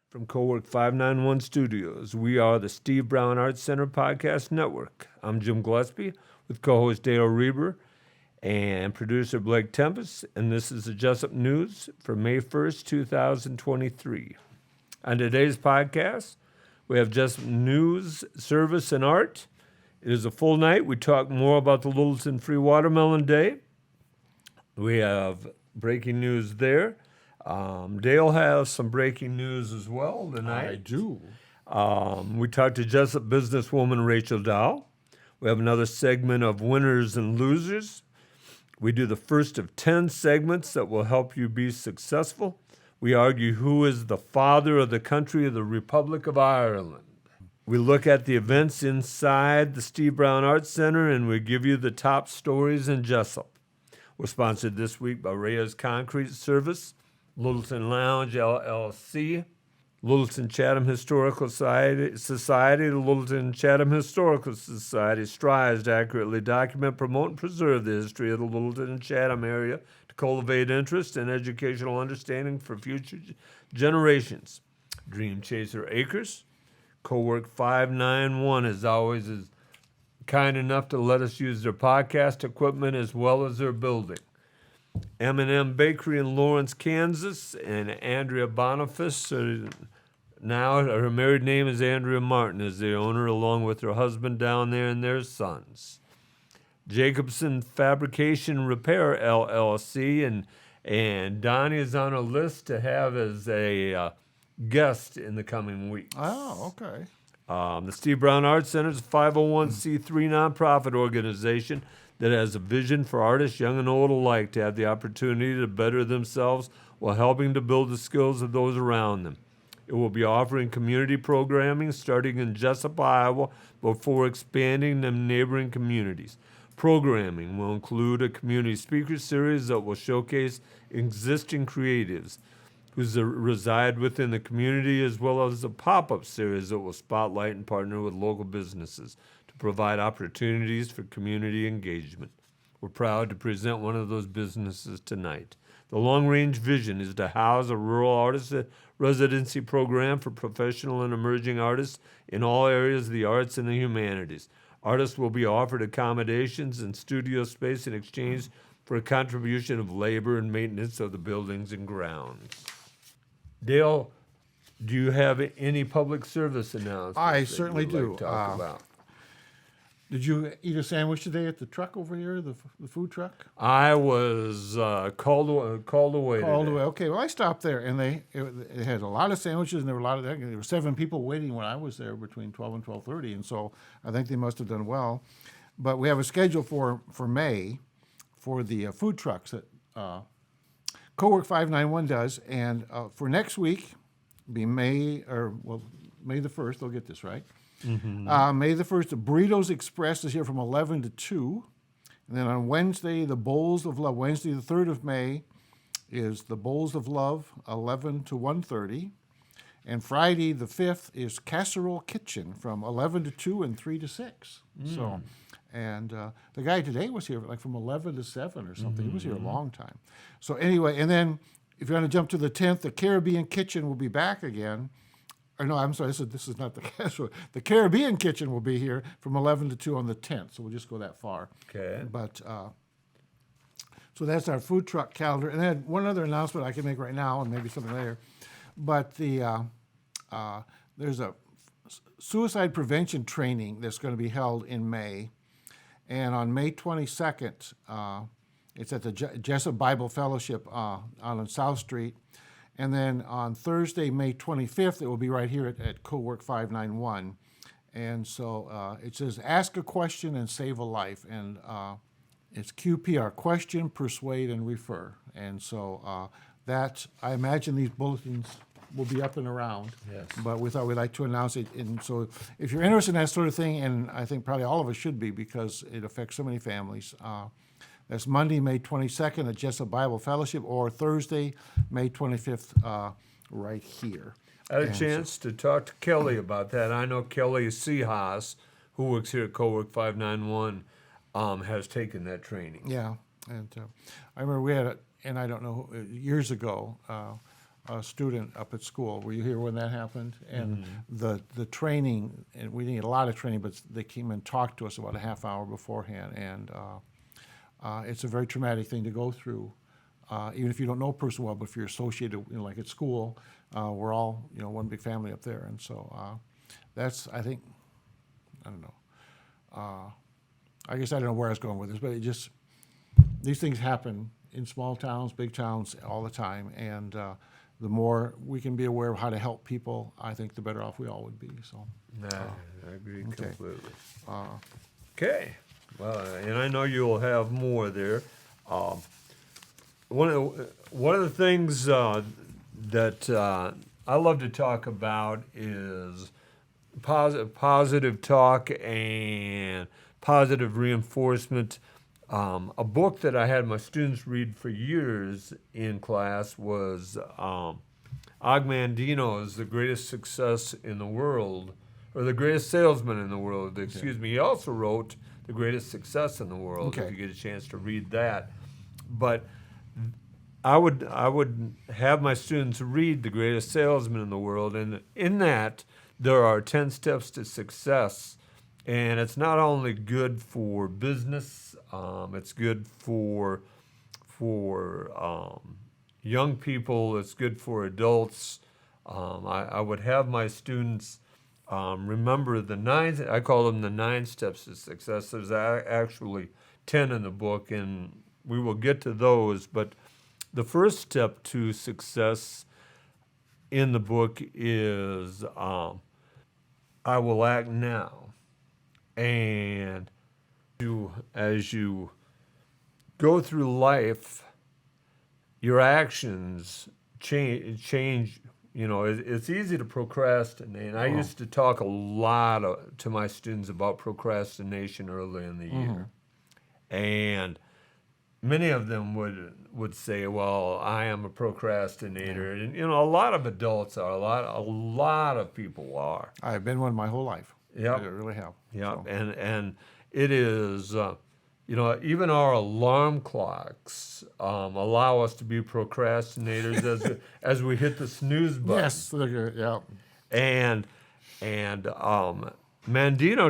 From Cowork 591 Studios, we are the Steve Brown Arts Center Podcast Network. I'm Jim Gillespie with co-host Dahl Rueber and producer Blake Tempus, and this is the Jesup News for May 1st, 2023. On today's podcast, we have Jesup News, Service, and Art. It is a full night. We talk more about the Littleton Free Watermelon Day. We have breaking news there. Dahl has some breaking news as well tonight. I do. We talked to Jesup businesswoman Rachel Dahl. We have another segment of winners and losers. We do the first of 10 segments that will help you be successful. We argue who is the father of the country of the Republic of Ireland. We look at the events inside the Steve Brown Arts Center, and we give you the top stories in Jesup. We're sponsored this week by Reyes Concrete Service, Littleton Lounge LLC, Littleton Chatham Historical Society. The Littleton Chatham Historical Society strives to accurately document, promote, and preserve the history of the Littleton and Chatham area to cultivate interest and educational understanding for future generations. Dream Chaser Acres, Cowork 591, as always, is kind enough to let us use their podcast equipment as well as their building. M&M Bakery in Lawrence, Kansas, and Andrea Boniface. Now her married name is Andrea Martin, is the owner, along with her husband down there and their sons. Jacobson Fabrication Repair LLC, and Donnie is on a list to have as a guest in the coming weeks. Oh, okay. The Steve Brown Arts Center is a 501c3 nonprofit organization that has a vision for artists, young and old alike, to have the opportunity to better themselves while helping to build the skills of those around them. It will be offering community programming starting in Jesup, Iowa, before expanding to neighboring communities. Programming will include a community speaker series that will showcase existing creatives who reside within the community, as well as a pop-up series that will spotlight and partner with local businesses to provide opportunities for community engagement. We're proud to present one of those businesses tonight. The long-range vision is to house a rural artist residency program for professional and emerging artists in all areas of the arts and the humanities. Artists will be offered accommodations and studio space in exchange for a contribution of labor and maintenance of the buildings and grounds. Dahl, do you have any public service announcements? I certainly do. Like to talk about? Did you eat a sandwich today at the truck over here, the food truck? I was called away. Called today. away. Okay, well, I stopped there, and it had a lot of sandwiches, and there were 7 people waiting when I was there between 12 and 12:30, and so I think they must have done well. But we have a schedule for May for the food trucks that Cowork 591 does, and for next week, be May the 1st, they'll get this right. Mm-hmm. May the 1st, Burritos Express is here from 11 to 2. And then on Wednesday, the Bowls of Love. Wednesday, the 3rd of May, is the Bowls of Love, 11 to 1:30. And Friday, the 5th, is Casserole Kitchen from 11 to 2 and 3 to 6. So, and the guy today was here like from 11 to 7 or something. He was here a long time. So anyway, and then if you want to jump to the 10th, the Caribbean Kitchen will be back again. Or no, I'm sorry, this is not the Casserole. The Caribbean Kitchen will be here from 11 to 2 on the 10th. So we'll just go that far. Okay. But so that's our food truck calendar. And then one other announcement I can make right now, and maybe something later. But there's a suicide prevention training that's going to be held in May. And on May 22nd, it's at the Jesup Bible Fellowship on South Street. And then on Thursday, May 25th, it will be right here at Cowork 591. And so it says, ask a question and save a life. And it's QPR, question, persuade, and refer. And so I imagine these bulletins will be up and around. Yes. But we thought we'd like to announce it. And so if you're interested in that sort of thing, and I think probably all of us should be because it affects so many families, that's Monday, May 22nd at Jesup Bible Fellowship, or Thursday, May 25th, right here. I had a chance to talk to Kelly about that. I know Kelly Seahas, who works here at Cowork 591, has taken that training. Yeah, and I remember we had and I don't know, years ago, student up at school. Were you here when that happened? And the training, and we didn't get a lot of training, but they came and talked to us about a half hour beforehand. And it's a very traumatic thing to go through, even if you don't know a person well. But if you're associated, like at school, we're all one big family up there. And so that's, I think, I don't know. I guess I don't know where I was going with this, but it just, these things happen in small towns, big towns, all the time, and the more we can be aware of how to help people, I think the better off we all would be. So, I agree okay. completely. Okay, well, and I know you'll have more there. One of the things that I love to talk about is positive talk and positive reinforcement. A book that I had my students read for years in class was Og Mandino's The Greatest Success in the World, or The Greatest Salesman in the World, excuse me. He also wrote The Greatest Success in the World, if you get a chance to read that. But I would have my students read The Greatest Salesman in the World, and in that there are 10 steps to success. And it's not only good for business, it's good for young people, it's good for adults. I would have my students remember I call them the 9 steps to success. There's actually 10 in the book, and we will get to those. But the first step to success in the book is I will act now. And as you go through life, your actions change. It's easy to procrastinate. I used to talk a lot to my students about procrastination early in the year. And many of them would say, well, I am a procrastinator. And, a lot of adults are, a lot of people are. I've been one my whole life. Yep. I really have. Yeah, So. and it is, even our alarm clocks allow us to be procrastinators as we hit the snooze button. Yes, they're good. Yeah. And Mandino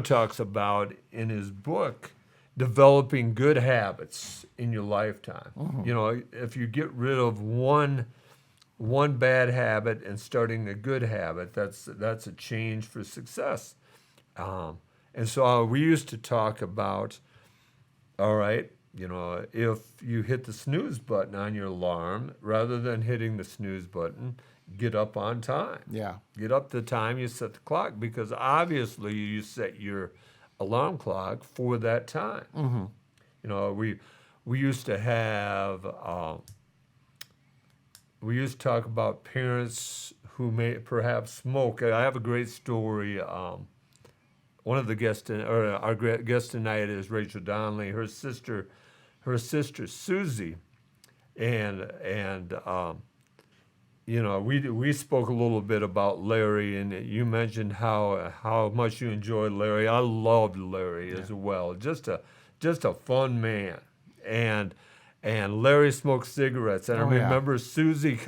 talks about in his book developing good habits in your lifetime. If you get rid of one bad habit and starting a good habit, that's a change for success. And so we used to talk about, all right, if you hit the snooze button on your alarm, rather than hitting the snooze button, get up on time. Yeah. Get up the time you set the clock, because obviously you set your alarm clock for that time. We used to have, we used to talk about parents who may perhaps smoke. I have a great story. One of the guests, our guest tonight is Rachel Donnelly. Her sister Susie, and we spoke a little bit about Larry, and you mentioned how much you enjoyed Larry. I loved Larry as well. Just a fun man, and Larry smoked cigarettes. And I remember Susie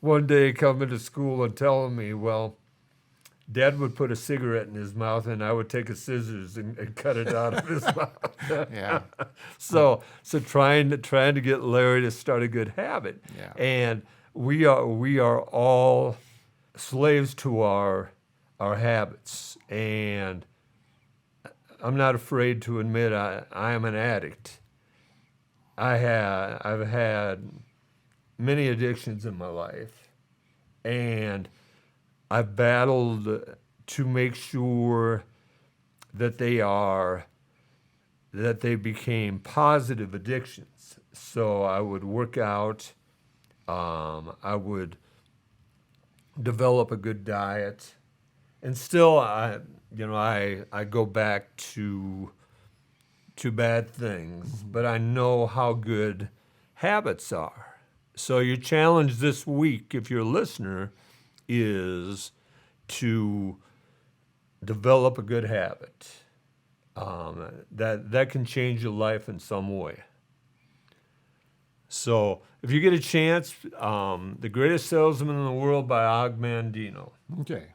one day coming to school and telling me, well, Dad would put a cigarette in his mouth, and I would take a scissors and cut it out of his mouth. Yeah. So trying to get Larry to start a good habit. Yeah. And we are all slaves to our habits. And I'm not afraid to admit I am an addict. I've had many addictions in my life, and I've battled to make sure that they became positive addictions. So I would work out, I would develop a good diet, and still I go back to bad things, but I know how good habits are. So your challenge this week, if you're a listener, is to develop a good habit that can change your life in some way. So if you get a chance, The Greatest Salesman in the World by Og Mandino. Okay.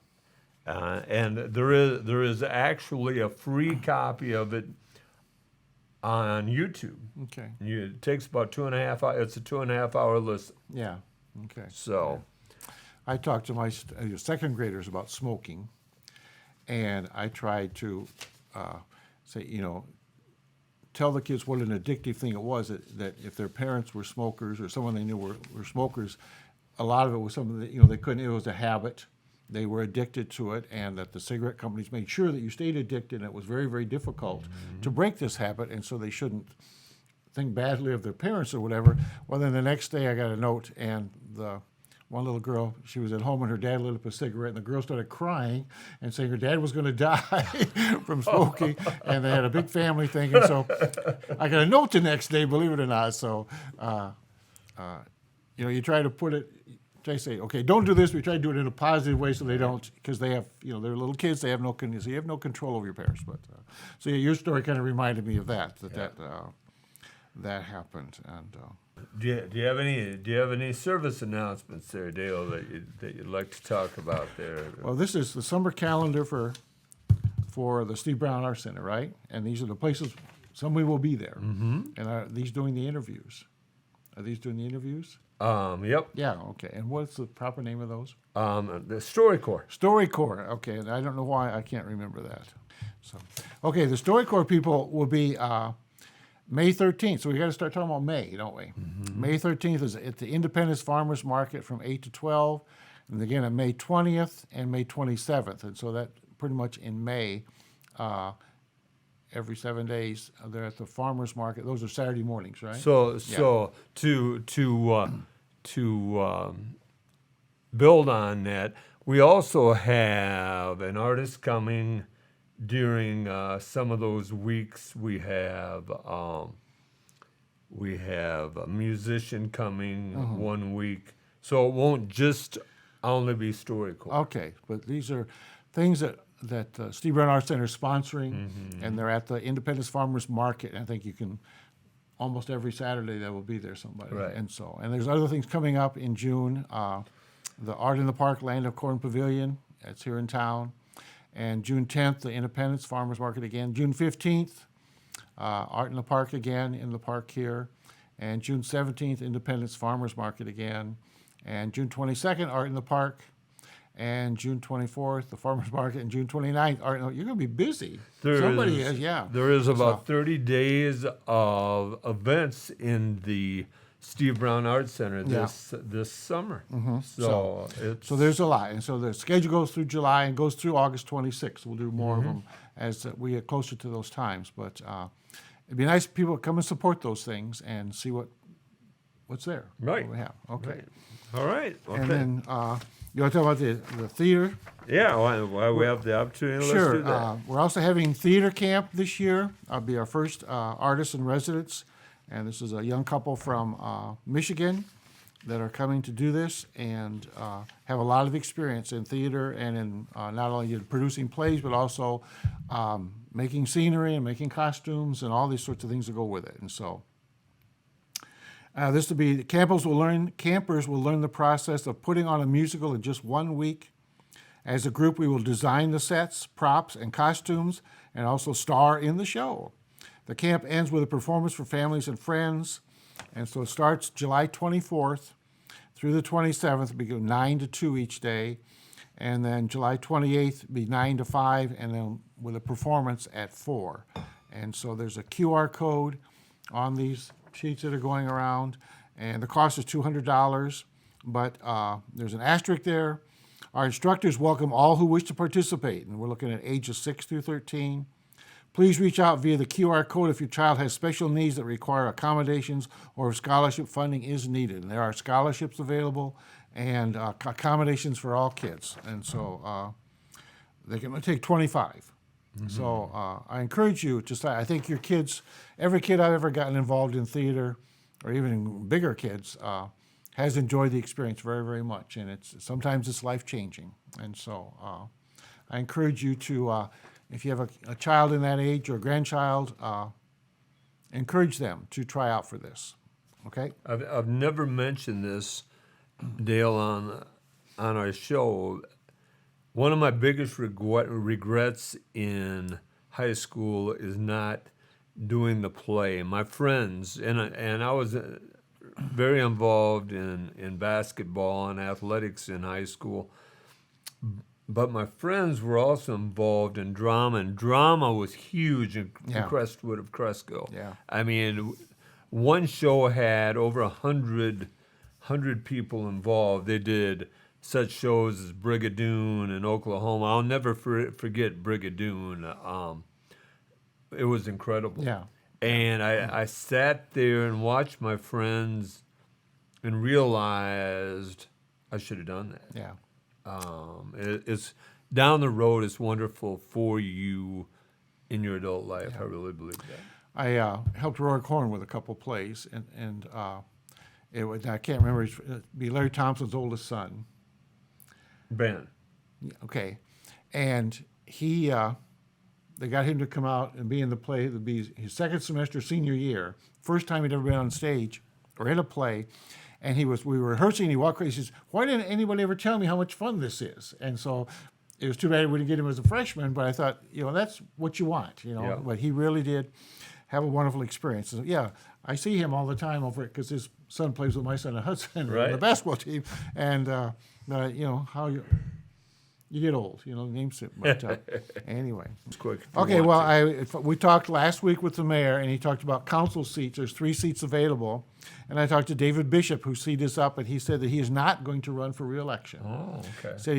And there is actually a free copy of it on YouTube. Okay. It takes about 2.5 hours. It's a 2.5 hour listen. Yeah. Okay. So, I talked to my second graders about smoking, and I tried to say, tell the kids what an addictive thing it was, that if their parents were smokers or someone they knew were smokers, a lot of it was something that, they couldn't, it was a habit. They were addicted to it, and that the cigarette companies made sure that you stayed addicted, and it was very, very difficult to break this habit, and so they shouldn't think badly of their parents or whatever. Well, then the next day I got a note, and one little girl, she was at home, and her dad lit up a cigarette, and the girl started crying and saying her dad was going to die from smoking, and they had a big family thing, and so I got a note the next day, believe it or not. So, you try to put it. Try to say, okay, don't do this. We try to do it in a positive way so they don't, because they have, they're little kids. They have so you have no control over your parents. But so your story kind of reminded me of that happened. And do you have any service announcements there, Dale, that you'd like to talk about there? well, this is the summer calendar for the Steve Brown Art Center, right? And these are the places. Somebody will be there. Mm-hmm. And are these doing the interviews? Are these doing the interviews? Yep. Yeah, okay. And what's the proper name of those? The StoryCorps. StoryCorps, okay. And I don't know why I can't remember that. So, okay, the StoryCorps people will be May 13th. So we got to start talking about May, don't we? Mm-hmm. May 13th is at the Independence Farmers Market from 8 to 12. And again, on May 20th and May 27th. And so that pretty much in May, every 7 days, they're at the farmers market. Those are Saturday mornings, right? So to build on that, we also have an artist coming during some of those weeks. We have a musician coming 1 week, so it won't just only be StoryCorps. Okay, but these are things that Steve Brown Art Center is sponsoring, and they're at the Independence Farmers Market. And I think you can, almost every Saturday there will be there somebody. Right. And there's other things coming up in June. The Art in the Park Land of Corn Pavilion, that's here in town. And June 10th, the Independence Farmers Market again. June 15th, Art in the Park again in the park here. And June 17th, Independence Farmers Market again. And June 22nd, Art in the Park. And June 24th, the farmers market, and June 29th. You're going to be busy. Somebody is, yeah. There is about 30 days of events in the Steve Brown Art Center this summer. Mm-hmm. So there's a lot. And so the schedule goes through July and goes through August 26th. We'll do more of them as we get closer to those times. But it'd be nice if people come and support those things and see what's there. Right. What we have. Okay. Right. All right. Okay. And then you want to talk about the theater? Yeah, well, we have the opportunity. Sure. Let's do that. We're also having theater camp this year. It'll be our first artists in residence. And this is a young couple from Michigan that are coming to do this and have a lot of experience in theater and in not only producing plays, but also making scenery and making costumes and all these sorts of things that go with it. And so this will be, campers will learn the process of putting on a musical in just 1 week. As a group, we will design the sets, props, and costumes, and also star in the show. The camp ends with a performance for families and friends, and so it starts July 24th through the 27th. We go 9 to 2 each day, and then July 28th be 9 to 5, and then with a performance at 4. And so there's a QR code on these sheets that are going around, and the cost is $200, but there's an asterisk there. Our instructors welcome all who wish to participate, and we're looking at ages 6 through 13. Please reach out via the QR code if your child has special needs that require accommodations or if scholarship funding is needed. And there are scholarships available and accommodations for all kids. And so they can take 25. Mm-hmm. So I encourage you to start. I think your kids, every kid I've ever gotten involved in theater, or even bigger kids, has enjoyed the experience very, very much. And sometimes it's life-changing. And so I encourage you to, if you have a child in that age or a grandchild, encourage them to try out for this. Okay? I've never mentioned this, Dale, on our show. One of my biggest regrets in high school is not doing the play. My friends, and I was very involved in basketball and athletics in high school, but my friends were also involved in drama, and drama was huge in Yeah. Crestwood of Cresco. Yeah. I mean, one show had over 100 people involved. They did such shows as Brigadoon in Oklahoma. I'll never forget Brigadoon. It was incredible. Yeah. And I sat there and watched my friends and realized I should have done that. Yeah. It's down the road. It's wonderful for you in your adult life. I really believe that. I helped Roy Corn with a couple plays, and it was, I can't remember, it'd be Larry Thompson's oldest son. Ben. Okay. And he, they got him to come out and be in the play. It would be his second semester, senior year. First time he'd ever been on stage or in a play. And we were rehearsing, and he walked away. He says, "Why didn't anybody ever tell me how much fun this is?" And so it was too bad we didn't get him as a freshman, but I thought, that's what you want, Yeah. But he really did have a wonderful experience. So, yeah, I see him all the time over it because his son plays with my son at Hudson on the basketball team. And, how you get old, names it. But anyway. It's quick. Okay, well, we talked last week with the mayor, and he talked about council seats. There's 3 seats available. And I talked to David Bishop, who seated us up, and he said that he is not going to run for re-election. Oh, okay. Said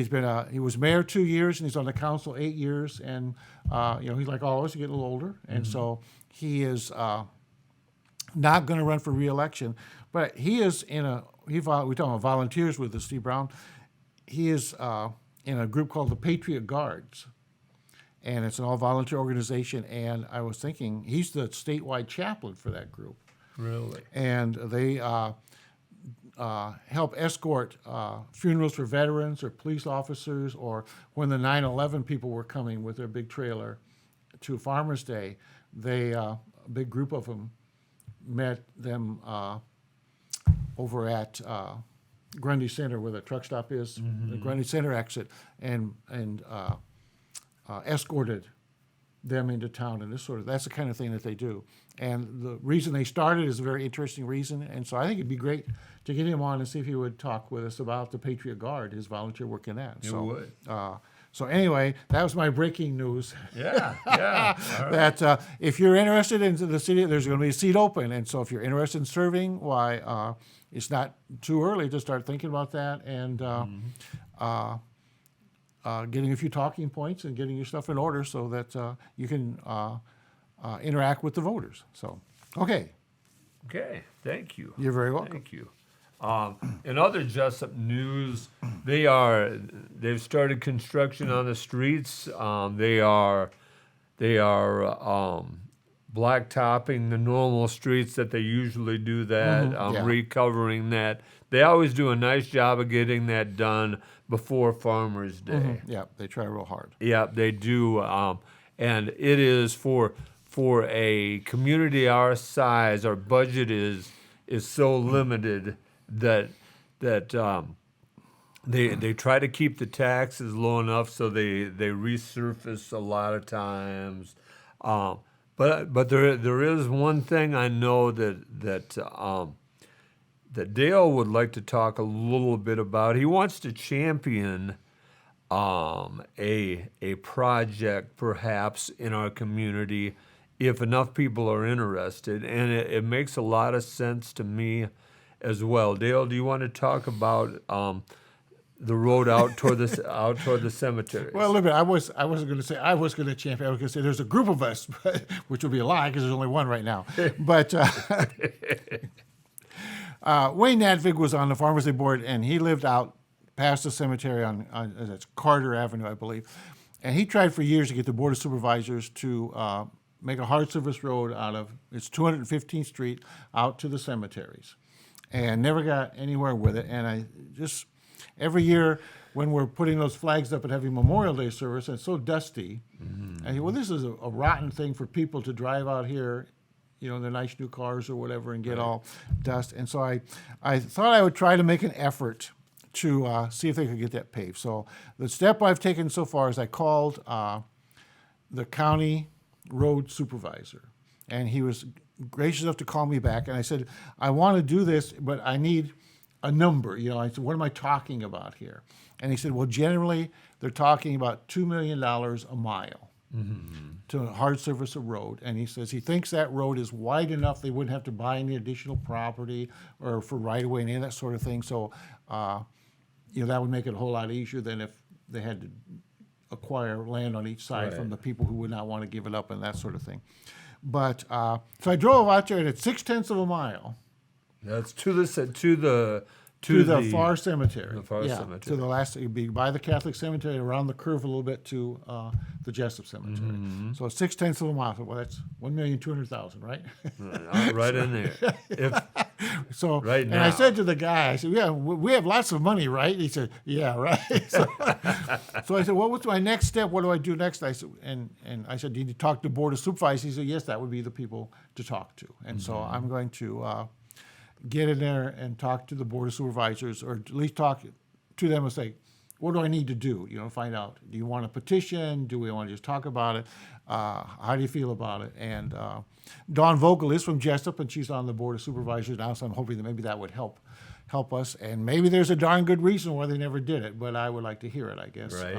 he was mayor 2 years, and he's on the council 8 years. And, he's like all of us, he get a little older. And so he is not going to run for re-election. But he is we talk about volunteers with us, Steve Brown. He is in a group called the Patriot Guards. And it's an all-volunteer organization. And I was thinking, he's the statewide chaplain for that group. Really? And they help escort funerals for veterans or police officers, or when the 9/11 people were coming with their big trailer to Farmers Day, a big group of them met them over at Grundy Center, where the truck stop is, the Grundy Center exit, and escorted them into town, and that's the kind of thing that they do. And the reason they started is a very interesting reason, and so I think it'd be great to get him on and see if he would talk with us about the Patriot Guard, his volunteer work in that. You would. So anyway, that was my breaking news. Yeah, yeah. All right. That if you're interested in the city, there's going to be a seat open, and so if you're interested in serving, why, it's not too early to start thinking about that, and getting a few talking points and getting your stuff in order so that you can interact with the voters. So, okay. Okay, thank you. You're very welcome. Thank you. In other Jesup news, they've started construction on the streets. They are blacktopping the normal streets that they usually do that, yeah. recovering that. They always do a nice job of getting that done before Farmers Day. Yeah, they try real hard. Yeah, they do, and it is for a community our size. Our budget is so limited that they try to keep the taxes low enough so they resurface a lot of times. But there is one thing I know that Dahl would like to talk a little bit about. He wants to champion a project perhaps in our community if enough people are interested, and it makes a lot of sense to me as well. Dahl, do you want to talk about the road out toward the cemetery? Well, a little bit. I wasn't going to say I was going to champion. I was going to say there's a group of us, which would be a lie because there's only one right now. But Wayne Nadvig was on the Farmers Day board, and he lived out past the cemetery on that's Carter Avenue, I believe. And he tried for years to get the Board of Supervisors to make a hard surface road out of, it's 215th Street out to the cemeteries, and never got anywhere with it. And I just, every year when we're putting those flags up and having Memorial Day service, and it's so dusty, I think, well, this is a rotten thing for people to drive out here their nice new cars or whatever and get all dust. And so I thought I would try to make an effort to see if they could get that paved. So the step I've taken so far is I called the county road supervisor, and he was gracious enough to call me back. And I said, I want to do this, but I need a number. I said, what am I talking about here? And he said, well, generally they're talking about $2 million a mile to hard surface a road. And he says he thinks that road is wide enough they wouldn't have to buy any additional property or for right of way and any of that sort of thing. So, that would make it a whole lot easier than if they had to acquire land on each side from the people who would not want to give it up and that sort of thing. But so I drove out there, and it's 0.6 of a mile. That's to the far cemetery. The far cemetery. To the last, it'd be by the Catholic cemetery, around the curve a little bit to the Jesup cemetery. So it's 0.6 of a mile. Well, that's 1,200,000, right? Right in there. So right now. And I said to the guy, I said, "Yeah, we have lots of money, right?" He said, "Yeah, right." So I said, "Well, what's my next step? What do I do next?" I said, and I said, "Do you need to talk to the board of supervisors?" He said, "Yes, that would be the people to talk to." And so I'm going to get in there and talk to the board of supervisors, or at least talk to them and say, what do I need to do? Find out. Do you want a petition? Do we want to just talk about it? How do you feel about it? And Dawn Vogel is from Jesup, and she's on the board of supervisors now, so I'm hoping that maybe that would help us. And maybe there's a darn good reason why they never did it, but I would like to hear it, I guess. Right.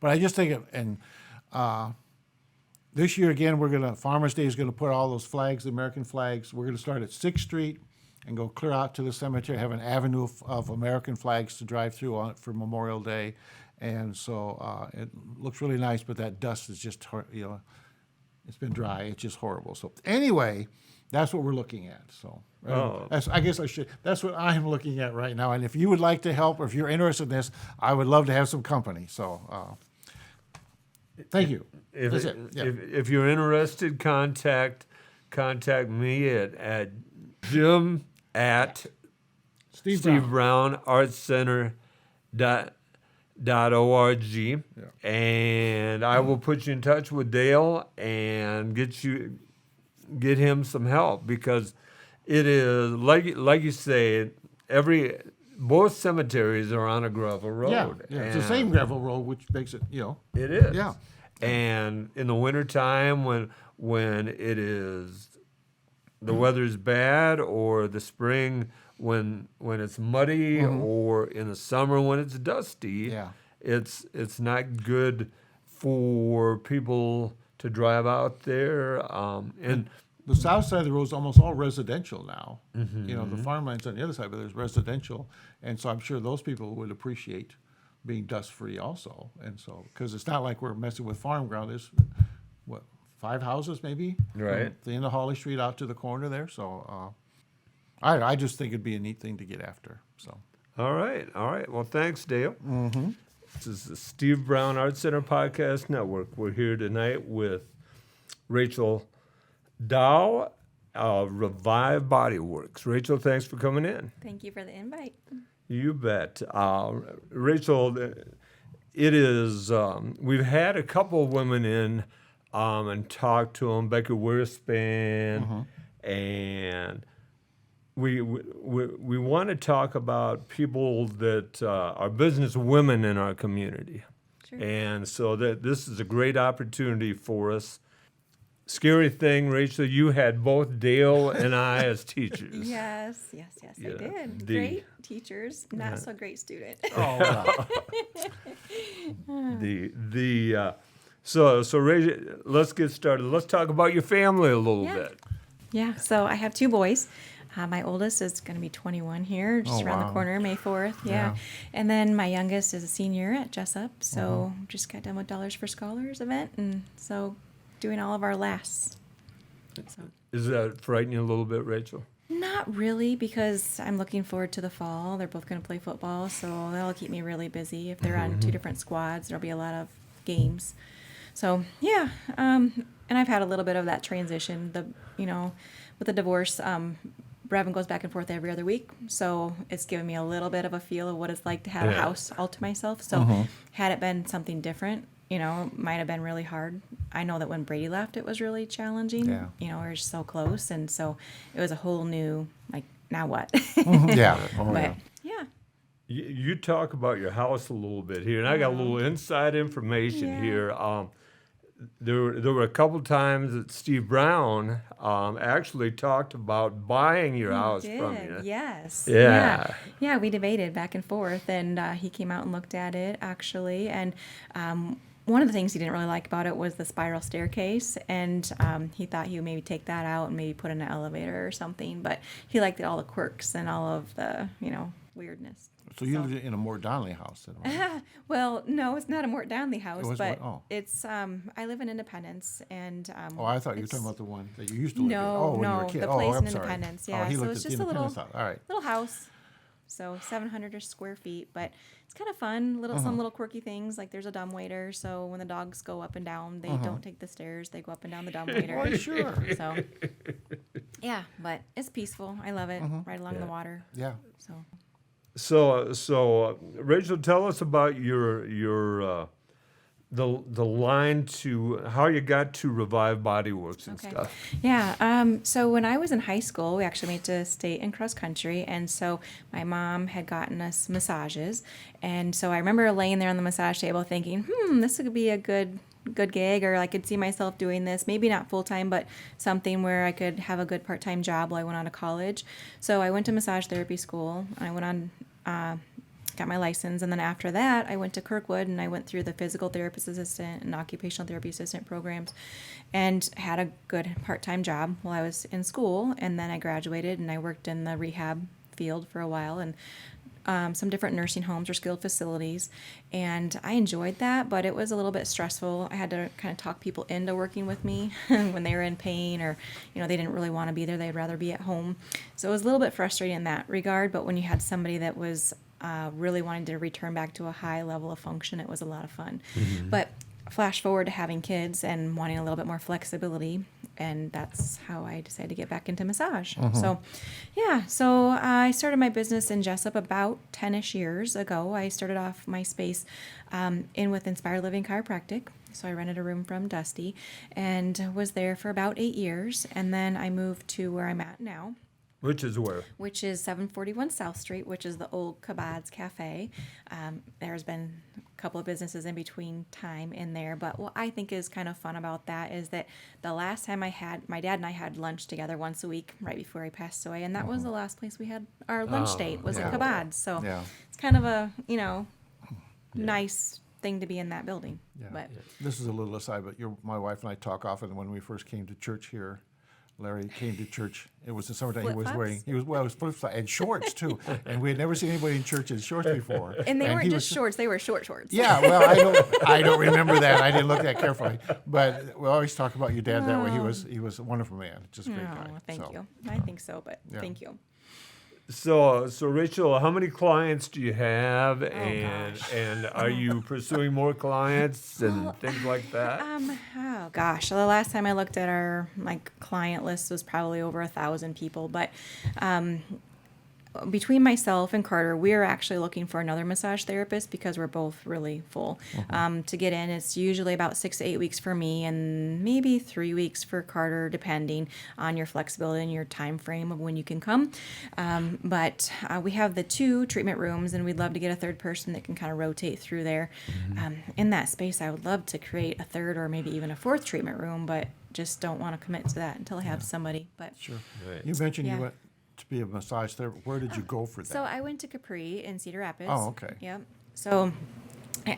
But I just think, this year, again, Farmers Day is going to put all those flags, the American flags. We're going to start at 6th Street and go clear out to the cemetery, have an avenue of American flags to drive through on for Memorial Day. And so it looks really nice, but that dust is just, it's been dry. It's just horrible. So anyway, that's what we're looking at. So that's what I'm looking at right now. And if you would like to help, or if you're interested in this, I would love to have some company. So thank you. If you're interested, contact me at Jim at Steve Brown Arts Center .org, and I will put you in touch with Dahl and get him some help, because it is like you say, both cemeteries are on a gravel road. Yeah, it's the same gravel road, which makes it, It is. Yeah. And in the wintertime, when it is the weather's bad, or the spring when it's muddy, or in the summer when it's dusty, it's not good for people to drive out there. And the south side of the road is almost all residential now. The farmlands on the other side, but there's residential, and so I'm sure those people would appreciate being dust-free also. And so, because it's not like we're messing with farm ground. There's, 5 houses maybe? Right. From the end of Holly Street out to the corner there. So I just think it'd be a neat thing to get after. So. All right. Well, thanks, Dale. This is the Steve Brown Arts Center Podcast Network. We're here tonight with Rachel Dahl of Revive Bodyworks. Rachel, thanks for coming in. Thank you for the invite. You bet. Rachel, it is, we've had a couple of women in and talked to them, Becky Wearspan, and we want to talk about people that are business women in our community. Sure. And so this is a great opportunity for us. Scary thing, Rachel, you had both Dale and I as teachers. Yes, I did. Great teachers, not so great student. Oh, wow. So Rachel, let's get started. Let's talk about your family a little bit. Yeah, so I have 2 boys. My oldest is going to be 21 here, just around the corner, May 4th. Yeah. And then my youngest is a senior at Jesup, so just got done with Dollars for Scholars event, and so doing all of our lasts. So. Does that frighten you a little bit, Rachel? Not really, because I'm looking forward to the fall. They're both going to play football, so that'll keep me really busy. If they're on 2 different squads, there'll be a lot of games. So, yeah, and I've had a little bit of that transition. With the divorce, Brevin goes back and forth every other week, so it's given me a little bit of a feel of what it's like to have a house all to myself. So had it been something different, might have been really hard. I know that when Brady left, it was really challenging. Yeah. We were so close, and so it was a whole new, like, now what? Yeah. Oh, But yeah. yeah. You talk about your house a little bit here, and I got a little inside information Yeah. here. There were a couple times that Steve Brown actually talked about buying your house from you. Yes. Yeah. Yeah, we debated back and forth, and he came out and looked at it, actually. And one of the things he didn't really like about it was the spiral staircase, and he thought he would maybe take that out and maybe put in an elevator or something. But he liked all the quirks and all of the, weirdness. So you lived in a Mort Donnelly house then, right? Well, no, it's not a Mort Downley house, It was but what? Oh. it's I live in Independence, and Oh, I thought you were it's- talking about the one that you used to live in. No, Oh, when you were no, a kid. the Oh, place I'm in sorry. Independence. Oh, Yeah, he so looked it's at just the a little Independence house. All right. little house. So 700 square feet, but it's kind of fun. Some little quirky things, like there's a dumbwaiter. So when the dogs go up and down, they don't take the stairs; they go up and down the dumbwaiter. Oh, sure. So yeah, but it's peaceful. I love it. Right along the water. Yeah. So So Rachel, tell us about your the line to how you got to Revive Bodyworks and okay. stuff. Yeah. So when I was in high school, we actually made to state and cross country, and so my mom had gotten us massages, and so I remember laying there on the massage table thinking, this could be a good gig, or I could see myself doing this, maybe not full time, but something where I could have a good part time job while I went on to college. So I went to massage therapy school. I went on. Got my license, and then after that I went to Kirkwood and I went through the physical therapist assistant and occupational therapy assistant programs and had a good part-time job while I was in school, and then I graduated and I worked in the rehab field for a while, and some different nursing homes or skilled facilities, and I enjoyed that, but it was a little bit stressful. I had to kind of talk people into working with me when they were in pain, or they didn't really want to be there, they'd rather be at home. So it was a little bit frustrating in that regard, but when you had somebody that was really wanting to return back to a high level of function, it was a lot of fun. But flash forward to having kids and wanting a little bit more flexibility, and that's how I decided to get back into massage. So I started my business in Jesup about 10-ish years ago. I started off my space with Inspired Living Chiropractic. So I rented a room from Dusty and was there for about 8 years, and then I moved to where I'm at now, Which is where? which is 741 South Street, which is the old Kabad's Cafe. There's been a couple of businesses in between time in there, but what I think is kind of fun about that is that the last time my dad and I had lunch together once a week right before he passed away, and that was the last place we had our lunch date was at Kabad's. So Yeah. it's kind of a, nice thing to be in that building. Yeah. But This is a little aside, but my wife and I talk often. When we first came to church here, Larry came to church. It was the summertime. He was Flip-flops? wearing. It was flip-flops and shorts too. And we had never seen anybody in church in shorts before. and they weren't he just was- shorts; they were shorts. Yeah, well, I don't remember that. I didn't look that carefully. But we always talk about your dad that way. He was a wonderful man, just a great guy. Oh, thank So, you. I think so, but Yeah. thank you. So Rachel, how many clients do you have, Oh, and are you pursuing more clients and things like that? Oh gosh, the last time I looked at our client list was probably over 1,000 people, but between myself and Carter, we're actually looking for another massage therapist because we're both really full. To get in, it's usually about 6 to 8 weeks for me and maybe 3 weeks for Carter, depending on your flexibility and your time frame of when you can come. But we have the 2 treatment rooms, and we'd love to get a third person that can kind of rotate through there. In that space, I would love to create a third or maybe even a 4th treatment room, but just don't want to commit to that until I have somebody. But sure. Right. You mentioned Yeah. you went to be a massage therapist. Where did you go for that? So I went to Capri in Cedar Rapids. Oh, okay. Yep. So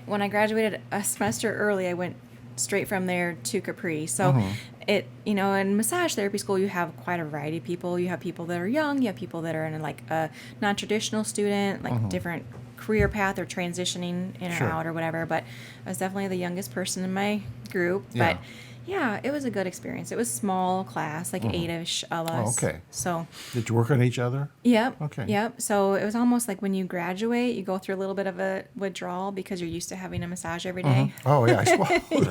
when I graduated a semester early, I went straight from there to Capri. So in massage therapy school, you have quite a variety of people. You have people that are young. You have people that are in a non-traditional student, different career path or transitioning in or Sure. out or whatever. But I was definitely the youngest person in my group. Yeah. But yeah, it was a good experience. It was small class, 8-ish of us. okay. So Did you work on each other? Yep. Okay. Yep. So it was almost like when you graduate, you go through a little bit of a withdrawal because you're used to having a massage every day. Oh, yeah. I suppose.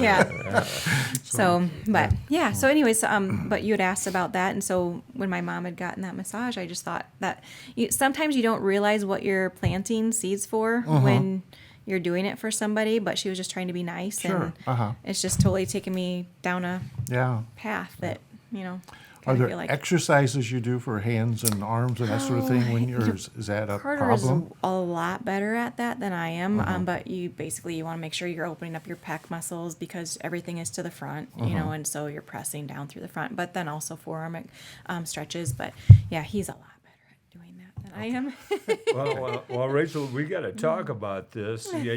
Yeah. So anyways, but you had asked about that, and so when my mom had gotten that massage, I just thought that sometimes you don't realize what you're planting seeds for when you're doing it for somebody, but she was just trying to be nice. Sure. And it's just totally taken me down a Yeah. path that, Are kind of there feel like exercises you do for hands and arms and that sort of thing when you're, is that a Carter problem? is a lot better at that than I am. But you want to make sure you're opening up your pec muscles because everything is to the front, and so you're pressing down through the front, but then also forearm stretches. But yeah, he's a lot better at doing that than I am. Well, Rachel, we got to talk about this. Yeah,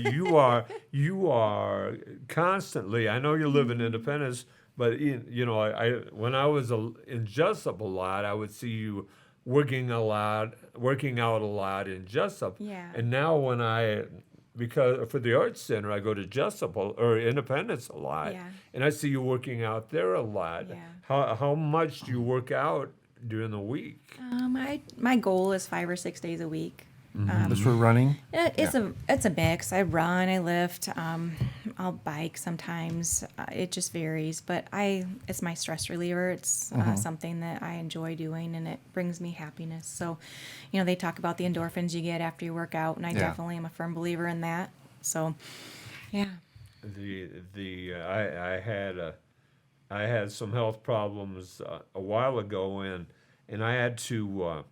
you are constantly. I know you live in Independence, but I when I was in Jesup a lot, I would see you working out a lot in Jesup. Yeah. And now because for the Arts Center, I go to Jesup or Independence a lot, Yeah. and I see you working out there a lot. Yeah. How much do you work out during the week? My goal is 5 or 6 days a week. Just for running? It's a mix. I run, I lift, I'll bike sometimes. It just varies, but it's my stress reliever. It's something that I enjoy doing, and it brings me happiness. So, they talk about the endorphins you get after you work out, and I definitely am a firm believer in that. So, yeah. I had some health problems a while ago, and I had to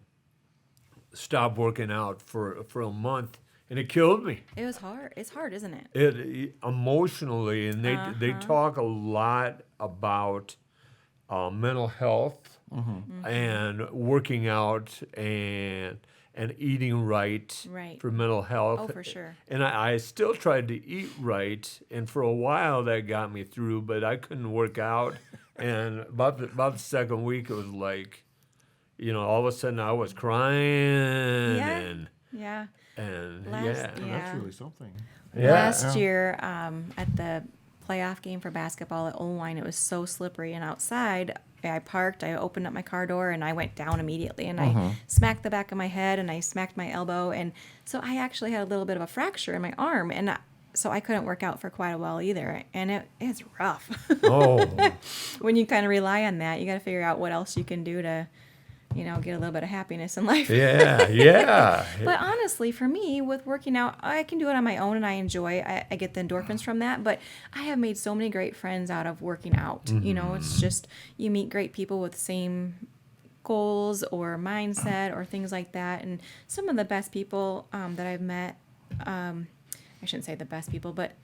stop working out for a month, and it killed me. It was hard. It's hard, isn't it? It emotionally, and they talk a lot about mental health and working out and eating right, Right. for mental health. Oh, for sure. And I still tried to eat right, and for a while that got me through, but I couldn't work out. And about the second week, it was like, all of a sudden I was crying. Yeah. And Last- yeah. yeah. That's really something. Last year, at the playoff game for basketball at Oline, it was so slippery, and outside, I parked, I opened up my car door, and I went down immediately, and I smacked the back of my head, and I smacked my elbow, and so I actually had a little bit of a fracture in my arm, and so I couldn't work out for quite a while either, and it's rough. Oh. When you kind of rely on that, you got to figure out what else you can do to, get a little bit of happiness in life. Yeah. But honestly, for me, with working out, I can do it on my own, and I enjoy. I get the endorphins from that. But I have made so many great friends out of working out. It's just you meet great people with the same goals or mindset or things like that. And some of the best people that I've met, I shouldn't say the best people, but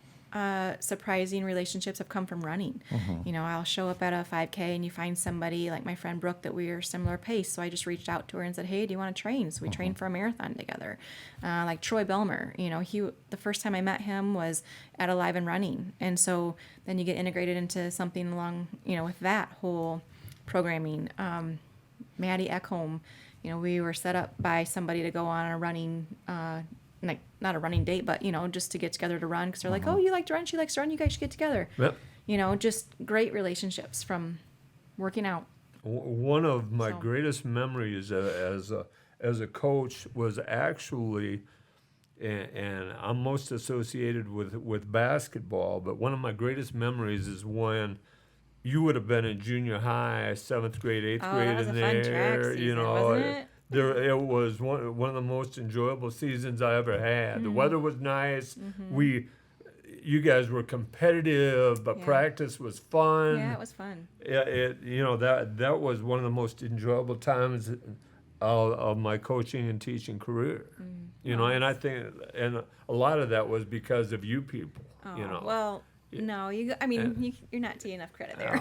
surprising relationships have come from running. I'll show up at a 5K and you find somebody like my friend Brooke that we are similar pace. So I just reached out to her and said, hey, do you want to train? So we trained for a marathon together. Like Troy Belmer, the first time I met him was at Alive and Running. And so then you get integrated into something along, with that whole programming. Maddie Ekholm, we were set up by somebody to go on a running, like not a running date, but just to get together to run, because they're like, oh, you like to run, she likes to run, you guys should get together. Yep. Just great relationships from working out. One of my greatest memories as a coach was actually, and I'm most associated with basketball, but one of my greatest memories is when you would have been in junior high, 7th grade, 8th grade, That was in a fun there. track season, wasn't it? It was one of the most enjoyable seasons I ever had. The weather was nice. You guys were competitive, but practice was fun. Yeah, it was fun. That was one of the most enjoyable times of my coaching and teaching career. And I think, and a lot of that was because of you people. Oh, well, no, you're not taking enough credit there.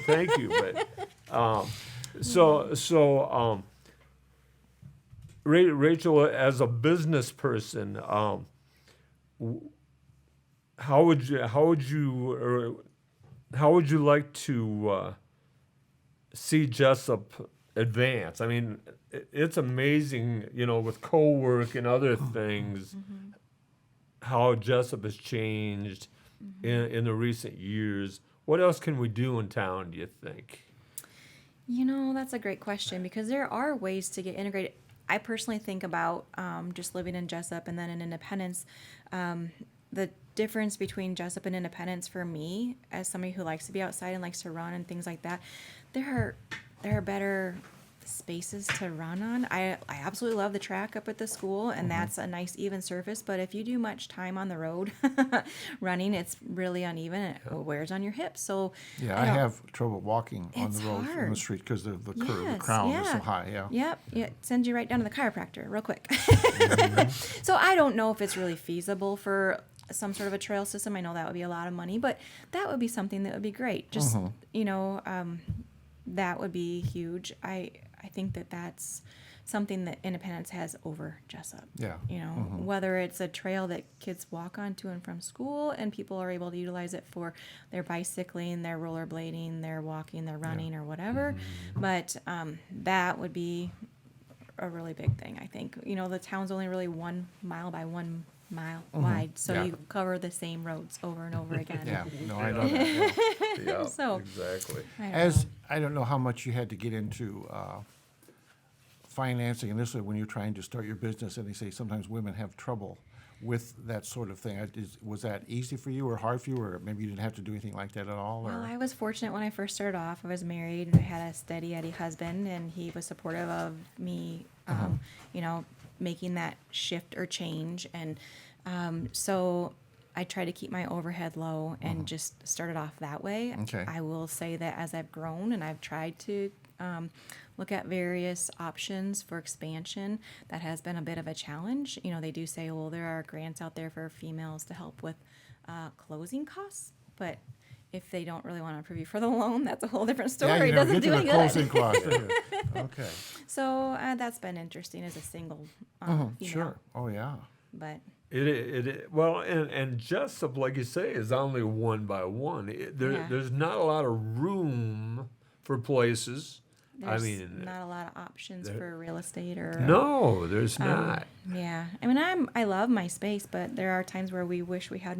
Thank you, but Rachel, as a business person, how would you like to see Jesup advance? I mean, it's amazing, with co-work and other things, how Jesup has changed in the recent years. What else can we do in town, do you think? That's a great question, because there are ways to get integrated. I personally think about just living in Jesup and then in Independence. The difference between Jesup and Independence for me, as somebody who likes to be outside and likes to run and things like that, there are better spaces to run on. I absolutely love the track up at the school, and that's a nice even surface. But if you do much time on the road running, it's really uneven. And it wears on your hips. So Yeah, I have trouble walking on It's the road in hard. the street because of the curve, the Yes, crown is so yeah. high. Yeah. Yep. Yeah, it sends you right down to the chiropractor real quick. So I don't know if it's really feasible for some sort of a trail system. I know that would be a lot of money, but that would be something that would be great. Just, that would be huge. I think that that's something that Independence has over Jesup. Yeah. Whether it's a trail that kids walk on to and from school and people are able to utilize it for their bicycling, their rollerblading, their walking, their running, or whatever. But that would be a really big thing, I think. The town's only really 1 mile by 1 mile wide, so Yeah. you cover the same roads over and over again. Yeah. No, I know that. Yeah. Yeah, So- exactly. I don't know how much you had to get into financing, and this is when you're trying to start your business, and they say sometimes women have trouble with that sort of thing. Was that easy for you or hard for you, or maybe you didn't have to do anything like that at all? Well, Or? I was fortunate when I first started off. I was married and I had a steady Eddie husband, and he was supportive of me, making that shift or change. And so I try to keep my overhead low and just started off that way. Okay. I will say that as I've grown and I've tried to look at various options for expansion, that has been a bit of a challenge. They do say, well, there are grants out there for females to help with closing costs, but if they don't really want to approve you for the loan, that's a whole different story. Yeah, you It never doesn't get do to any the good. closing cost. do you? Okay. So that's been interesting as a single female. Sure. Oh, yeah. But Well, and Jesup, like you say, is only 1 by 1. Yeah. There's not a lot of room for places. there's I mean, not a lot of options for real estate or no, there's not. yeah. I mean, I love my space, but there are times where we wish we had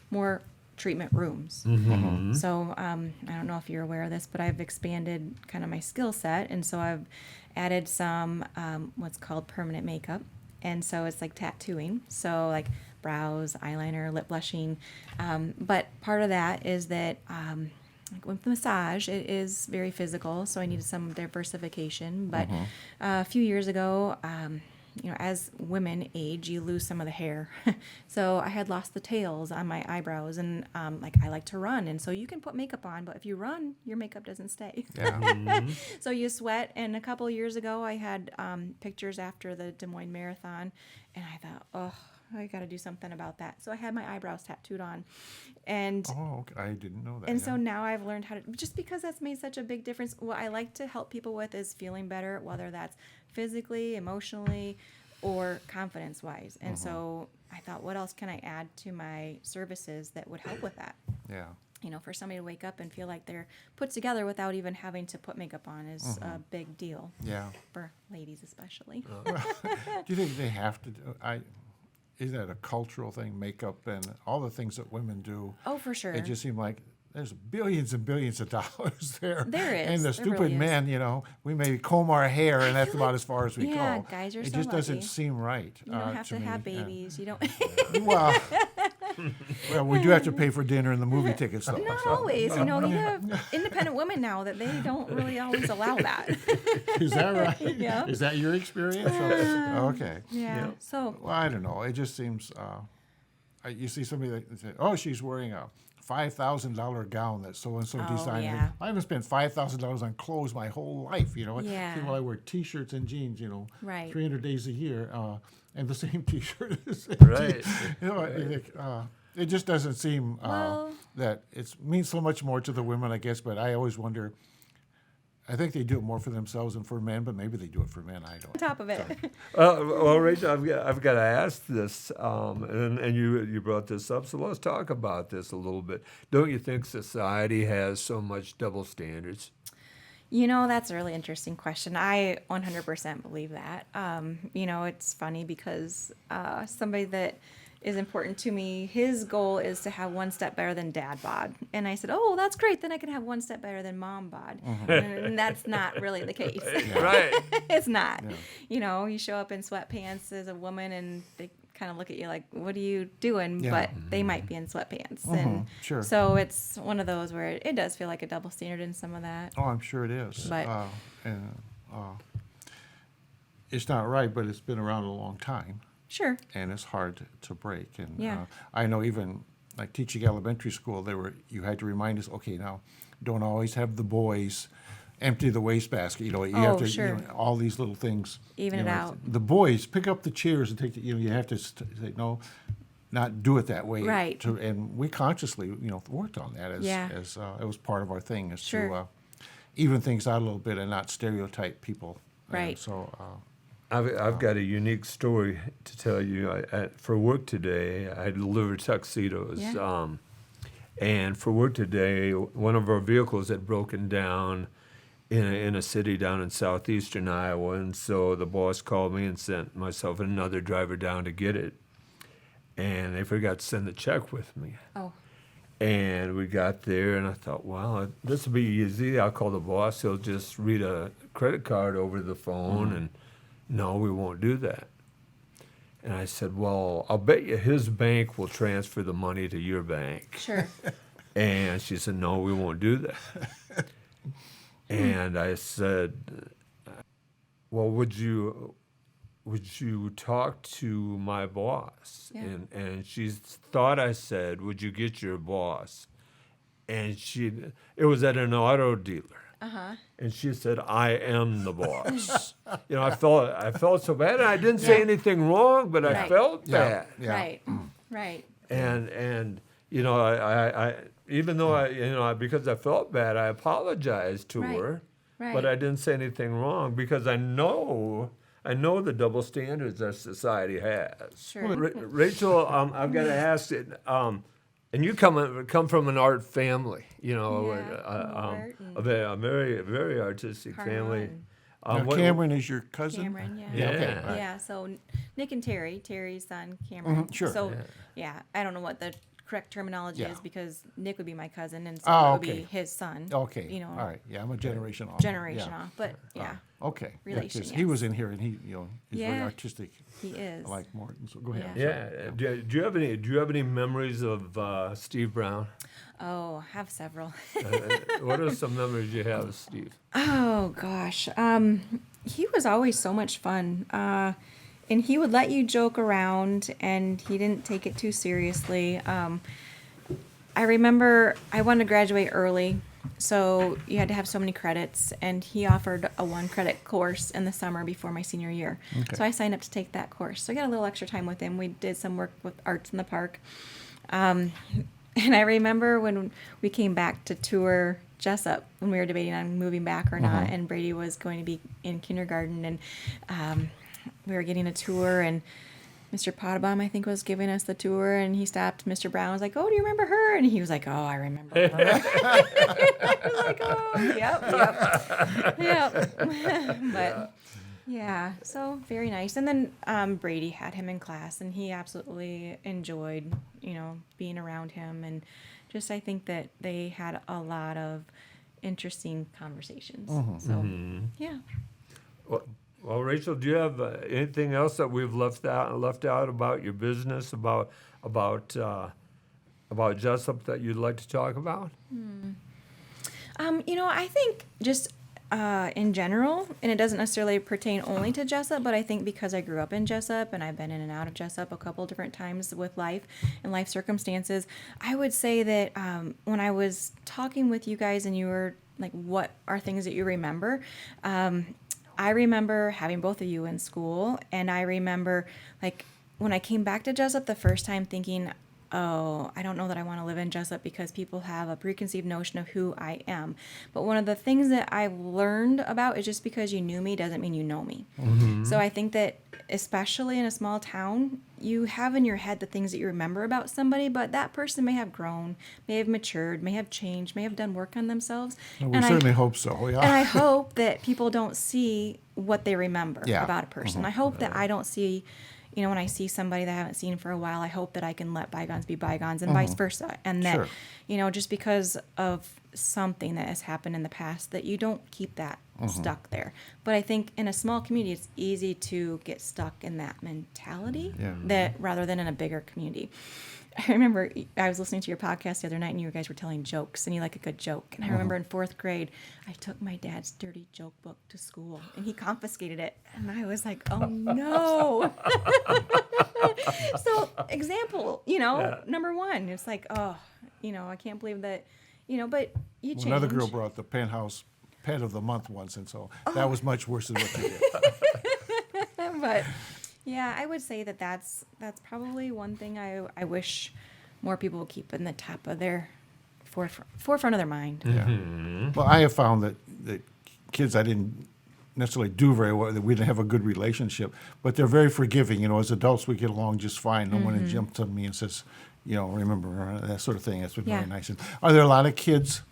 more treatment rooms. So I don't know if you're aware of this, but I've expanded kind of my skill set, and so I've added some what's called permanent makeup, and so it's like tattooing. So like brows, eyeliner, lip blushing, but part of that is that. Like with massage, it is very physical, so I needed some diversification. But a few years ago, as women age, you lose some of the hair. So I had lost the tails on my eyebrows, and I like to run, and so you can put makeup on, but if you run, your makeup doesn't stay. Yeah. So you sweat. And a couple of years ago, I had pictures after the Des Moines Marathon, and I thought, oh, I got to do something about that. So I had my eyebrows tattooed on, and Oh, okay. I didn't know that. and yeah. so now I've learned how to, just because that's made such a big difference. What I like to help people with is feeling better, whether that's physically, emotionally, or confidence wise. And so I thought, what else can I add to my services that would help with that? Yeah. For somebody to wake up and feel like they're put together without even having to put makeup on is a big deal Yeah. for ladies, especially. Do you think they have to do? Is that a cultural thing? Makeup and all the things that women do. Oh, for sure. It just seemed like there's billions and billions of dollars there. There is. And the There stupid really is. men, we maybe comb our hair, and that's about as far as we Yeah, go. guys are It so just doesn't lucky. seem right. You don't have to me. have Yeah. babies. You don't. Well, we do have to pay for dinner and the movie tickets, though. Not always. You have independent women now that they don't really always allow that. Is that right? Yeah. Is that your experience? Okay. Yeah. So Well, I don't know. It just seems. You see somebody that say, "Oh, she's wearing a $5,000 gown that so and so Oh, designed." yeah. I haven't spent $5,000 on clothes my whole life. Yeah. Well, I wear T-shirts and jeans. Right. 300 days a year, and the same T-shirt. Right. It just doesn't seem Well- that it means so much more to the women, I guess. But I always wonder. I think they do it more for themselves than for men, but maybe they do it for men. I don't. on top of it. Well, Rachel, I've got to ask this, and you brought this up, so let's talk about this a little bit. Don't you think society has so much double standards? That's a really interesting question. I 100% believe that. It's funny because somebody that is important to me, his goal is to have one step better than dad bod. And I said, oh, that's great. Then I can have one step better than mom bod. And that's not really the case. Right. It's not. You show up in sweatpants as a woman and they kind of look at you like, what are you doing? Yeah. But they might be in sweatpants. And Sure. so it's one of those where it does feel like a double standard in some of that. Oh, I'm sure it is. But- it's not right, but it's been around a long time, Sure. and it's hard to break. And Yeah. I know even like teaching elementary school, you had to remind us, okay, now don't always have the boys empty the wastebasket. You have Oh, to sure. all these little things. Even it out. The boys pick up the chairs and take the, you have to say no, not do it that way. Right. And we consciously worked on that as Yeah. it was part of our thing is Sure. to even things out a little bit and not stereotype people. And Right. so. I've got a unique story to tell you. For work today, I deliver tuxedos. Yeah. And for work today, one of our vehicles had broken down in a city down in southeastern Iowa. And so the boss called me and sent myself and another driver down to get it. And they forgot to send the check with me. Oh. And we got there, and I thought, well, this will be easy. I'll call the boss. He'll just read a credit card over the phone, and no, we won't do that. And I said, well, I'll bet you his bank will transfer the money to your bank. Sure. And she said, no, we won't do that. And I said, well, would you talk to my boss? Yeah. And she thought I said, would you get your boss? And it was at an auto dealer. Uh-huh. And she said, I am the boss. I felt so bad. And I didn't say anything wrong, but I Right. felt Yeah. bad. Yeah. Right. Right. And I even though because I felt bad, I apologized to Right. her, Right. but I didn't say anything wrong because I know the double standards our society has. Sure. Rachel, I've got to ask it. And you come from an art family, art a very very artistic family. Carmen. Now, Cameron is your cousin? Cameron, yeah. Yeah. Okay, right. Yeah, so Nick and Terry's son, Cameron. Sure. So, yeah, I don't know what the correct terminology Yeah. is because Nick would be my cousin and so Oh, it would okay. be his son. Okay. All right. Yeah, I'm a generation off. Generation Yeah. off. But, yeah, Okay. Yeah, 'cause Relation, he yes. was in here, and he's very Yeah. artistic. he is. I like Morton. So go ahead. Yeah. Yeah. Do you have any memories of Steve Brown? Oh, I have several. What are some memories you have of Steve? Oh gosh, he was always so much fun, and he would let you joke around, and he didn't take it too seriously. I remember I wanted to graduate early, so you had to have so many credits, and he offered a 1-credit course in the summer before my senior year. So I signed up to take that course. So I got a little extra time with him. We did some work with arts in the park. And I remember when we came back to tour Jesup, when we were debating on moving back or not, and Brady was going to be in kindergarten, and we were getting a tour, and Mr. Potabom, I think, was giving us the tour, and he stopped. Mr. Brown was like, "Oh, do you remember her?" And he was like, "Oh, I remember her." I was like, "Oh, yep." But yeah, so very nice. And then Brady had him in class, and he absolutely enjoyed, being around him, and just I think that they had a lot of interesting conversations. So yeah. Well, Rachel, do you have anything else that we've left out about your business, about Jesup that you'd like to talk about? I think just in general, and it doesn't necessarily pertain only to Jesup, but I think because I grew up in Jesup and I've been in and out of Jesup a couple different times with life and life circumstances, I would say that when I was talking with you guys and you were like, what are things that you remember? I remember having both of you in school, and I remember like when I came back to Jesup the first time thinking, oh, I don't know that I want to live in Jesup because people have a preconceived notion of who I am. But one of the things that I've learned about is just because you knew me doesn't mean you know me. So I think that especially in a small town, you have in your head the things that you remember about somebody, but that person may have grown, may have matured, may have changed, may have done work on themselves. Well, we certainly hope so. And Yeah. I hope that people don't see what they remember Yeah. about a person. I hope that I don't see, when I see somebody that I haven't seen for a while, I hope that I can let bygones be bygones and vice versa. And that, Sure. just because of something that has happened in the past, that you don't keep that stuck there. But I think in a small community, it's easy to get stuck in that mentality Yeah. that rather than in a bigger community. I remember I was listening to your podcast the other night, and you guys were telling jokes, and you like a good joke. And I remember in 4th grade, I took my dad's dirty joke book to school, and he confiscated it. And I was like, oh no. So, example, number one, it's like, oh, I can't believe that, but you change. Another girl brought the penthouse pet of the month once, and so that was much worse than what they did. But yeah, I would say that's probably one thing I wish more people would keep in the top of their forefront of their mind. Yeah. Well, I have found that kids I didn't necessarily do very well, that we didn't have a good relationship, but they're very forgiving. As adults, we get along just fine. No one jumps on me and says, remember, that sort of thing. That's been Yeah. very nice. And are there a lot of kids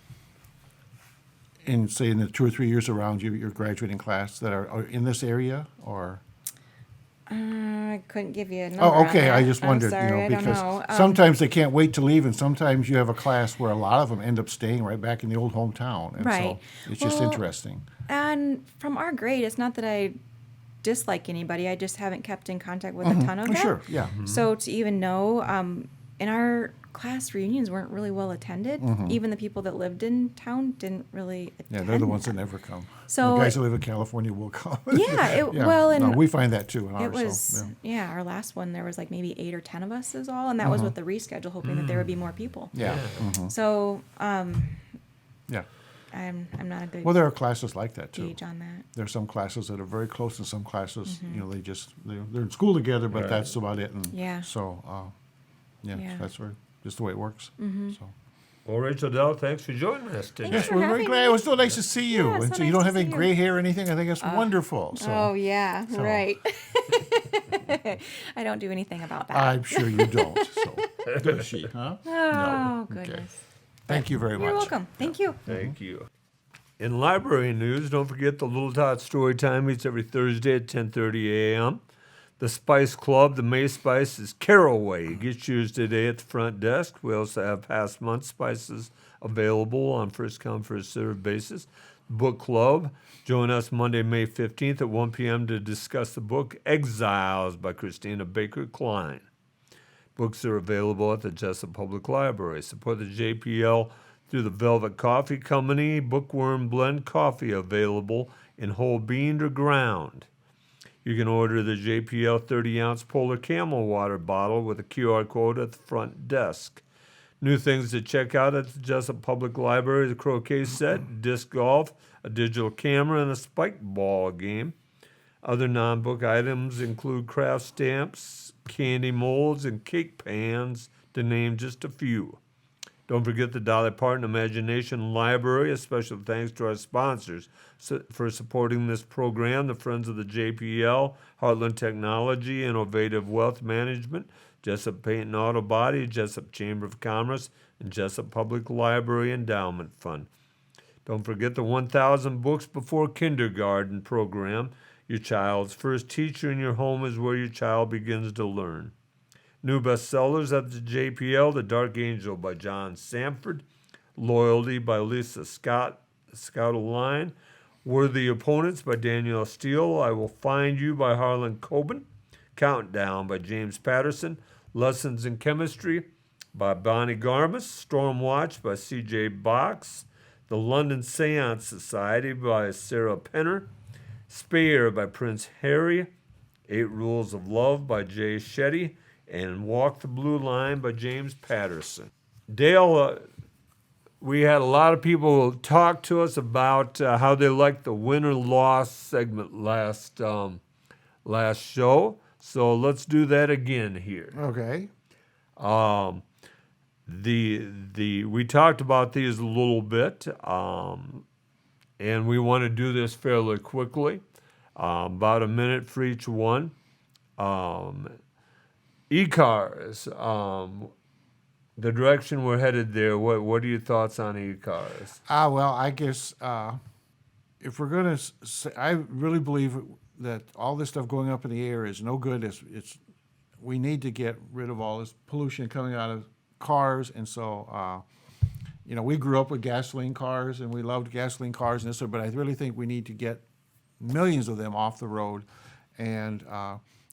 in the 2 or 3 years around your graduating class that are in this area, or? I couldn't give you a number. Oh, okay. on I that. just I'm wondered, sorry, I don't because know. sometimes they can't wait to leave, and sometimes you have a class where a lot of them end up staying right back in the old hometown, and Right. so it's just Well, interesting. And from our grade, it's not that I dislike anybody. I just haven't kept in contact with a ton of them. Sure, yeah. So to even know, and our class reunions weren't really well attended. Even the people that lived in town didn't really attend. Yeah, they're the ones that them. never come. So the guys that live in California will come. Yeah, well, and no, we find that too in it ours. was, So, our last one, there was like maybe 8 or 10 of us is all, and that was with the reschedule, hoping that there would be more people. yeah. So Yeah. I'm not a good Well, there are classes like that too. gauge on that. There are some classes that are very close, and some classes, they're in school together, but that's about it. And Yeah. So, Yeah. that's just the way it works. So. Well, Rachel Dahl, thanks for joining us today. Thanks Yes, for we're very having glad. me. It was so nice to see you. Yeah, And so so you nice don't to have any see you. gray hair or anything. I think it's wonderful. So Oh yeah, so- right. I don't do anything about that. I'm sure you don't. So does she? Huh? Oh Okay. goodness. Thank you very much. You're welcome. Thank you. Thank you. In library news, don't forget the Little Tot Storytime meets every Thursday at 10:30 a.m. The Spice Club, the May Spice, is Caraway. Get yours today at the front desk. We also have past month spices available on first come, first served basis. Book Club, join us Monday, May 15th at 1 p.m. to discuss the book Exiles by Christina Baker Klein. Books are available at the Jesup Public Library. Support the JPL through the Velvet Coffee Company. Bookworm Blend Coffee available in whole bean or ground. You can order the JPL 30-ounce Polar Camel water bottle with a QR code at the front desk. New things to check out at the Jesup Public Library: the croquet set, disc golf, a digital camera, and a spike ball game. Other non-book items include craft stamps, candy molds, and cake pans, to name just a few. Don't forget the Dolly Parton Imagination Library. A special thanks to our sponsors for supporting this program: the Friends of the JPL, Heartland Technology, Innovative Wealth Management, Jesup Paint and Auto Body, Jesup Chamber of Commerce, and Jesup Public Library Endowment Fund. Don't forget the 1,000 Books Before Kindergarten program. Your child's first teacher in your home is where your child begins to learn. New bestsellers at the JPL: The Dark Angel by John Sanford, Loyalty by Lisa Scott Line, Worthy Opponents by Danielle Steele, I Will Find You by Harlan Coben, Countdown by James Patterson, Lessons in Chemistry by Bonnie Garmus, Stormwatch by C.J. Box, The London Seance Society by Sarah Penner, Spear by Prince Harry, 8 Rules of Love by Jay Shetty, and Walk the Blue Line by James Patterson. Dahl, we had a lot of people talk to us about how they liked the win or loss segment last show. So let's do that again here. Okay. We talked about these a little bit, and we want to do this fairly quickly, about a minute for each one. E-cars, the direction we're headed there. What are your thoughts on e-cars? Well, I guess if we're going to say, I really believe that all this stuff going up in the air is no good. We need to get rid of all this pollution coming out of cars, and so we grew up with gasoline cars, and we loved gasoline cars and this, but I really think we need to get millions of them off the road, and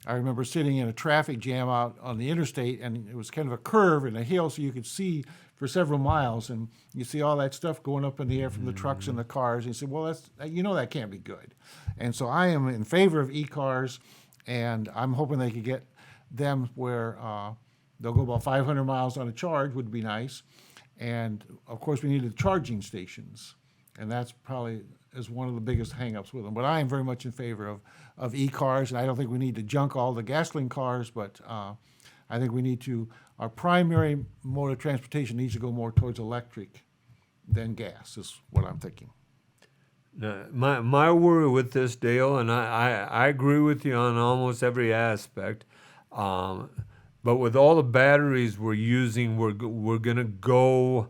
I remember sitting in a traffic jam out on the interstate, and it was kind of a curve and a hill, so you could see for several miles, and you see all that stuff going up in the air from the trucks and the cars. And you say, well, that can't be good. And so I am in favor of e-cars, and I'm hoping they could get them where they'll go about 500 miles on a charge, would be nice. And of course, we need the charging stations, and that's probably is one of the biggest hangups with them. But I am very much in favor of e-cars, and I don't think we need to junk all the gasoline cars, but I think we need to, our primary mode of transportation needs to go more towards electric than gas, is what I'm thinking. Now, my worry with this, Dale, and I agree with you on almost every aspect, but with all the batteries we're using, we're gonna go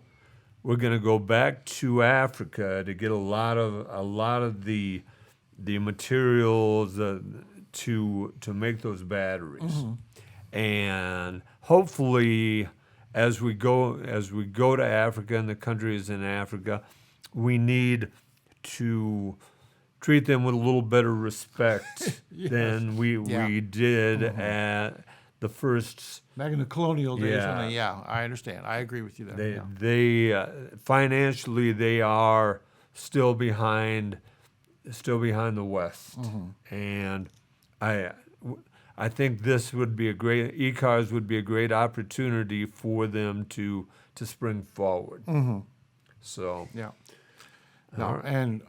back to Africa to get a lot of the materials to make those batteries, and hopefully as we go to Africa and the countries in Africa, we need to treat them with a little better respect than we did at the first. Back in the colonial days, Yeah. I understand. I agree with you there. They financially they are still behind the West, and I think this would be e-cars would be a great opportunity for them to spring forward. So Yeah. No, and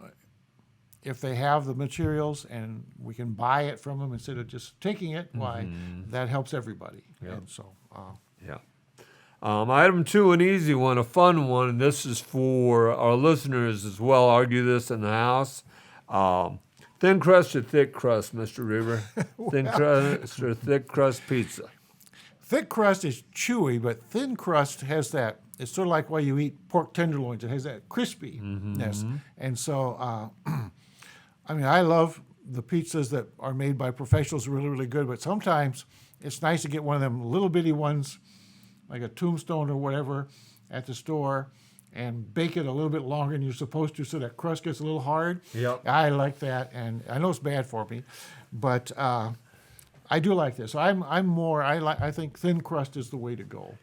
if they have the materials and we can buy it from them instead of just taking it, why, that helps everybody. Yeah. And so, yeah. Item 2, an easy one, a fun one, and this is for our listeners as well. Argue this in the house. Thin crust or thick crust, Mr. Rueber? Thin crust or thick crust pizza? thick crust is chewy, but thin crust has that. It's sort of like why you eat pork tenderloins. It has that crispiness. And so, I mean, I love the pizzas that are made by professionals, really, really good. But sometimes it's nice to get one of them little bitty ones, like a Tombstone or whatever, at the store, and bake it a little bit longer than you're supposed to, so that crust gets a little hard. Yep. I like that, and I know it's bad for me, but I do like this. So I think thin crust is the way to go.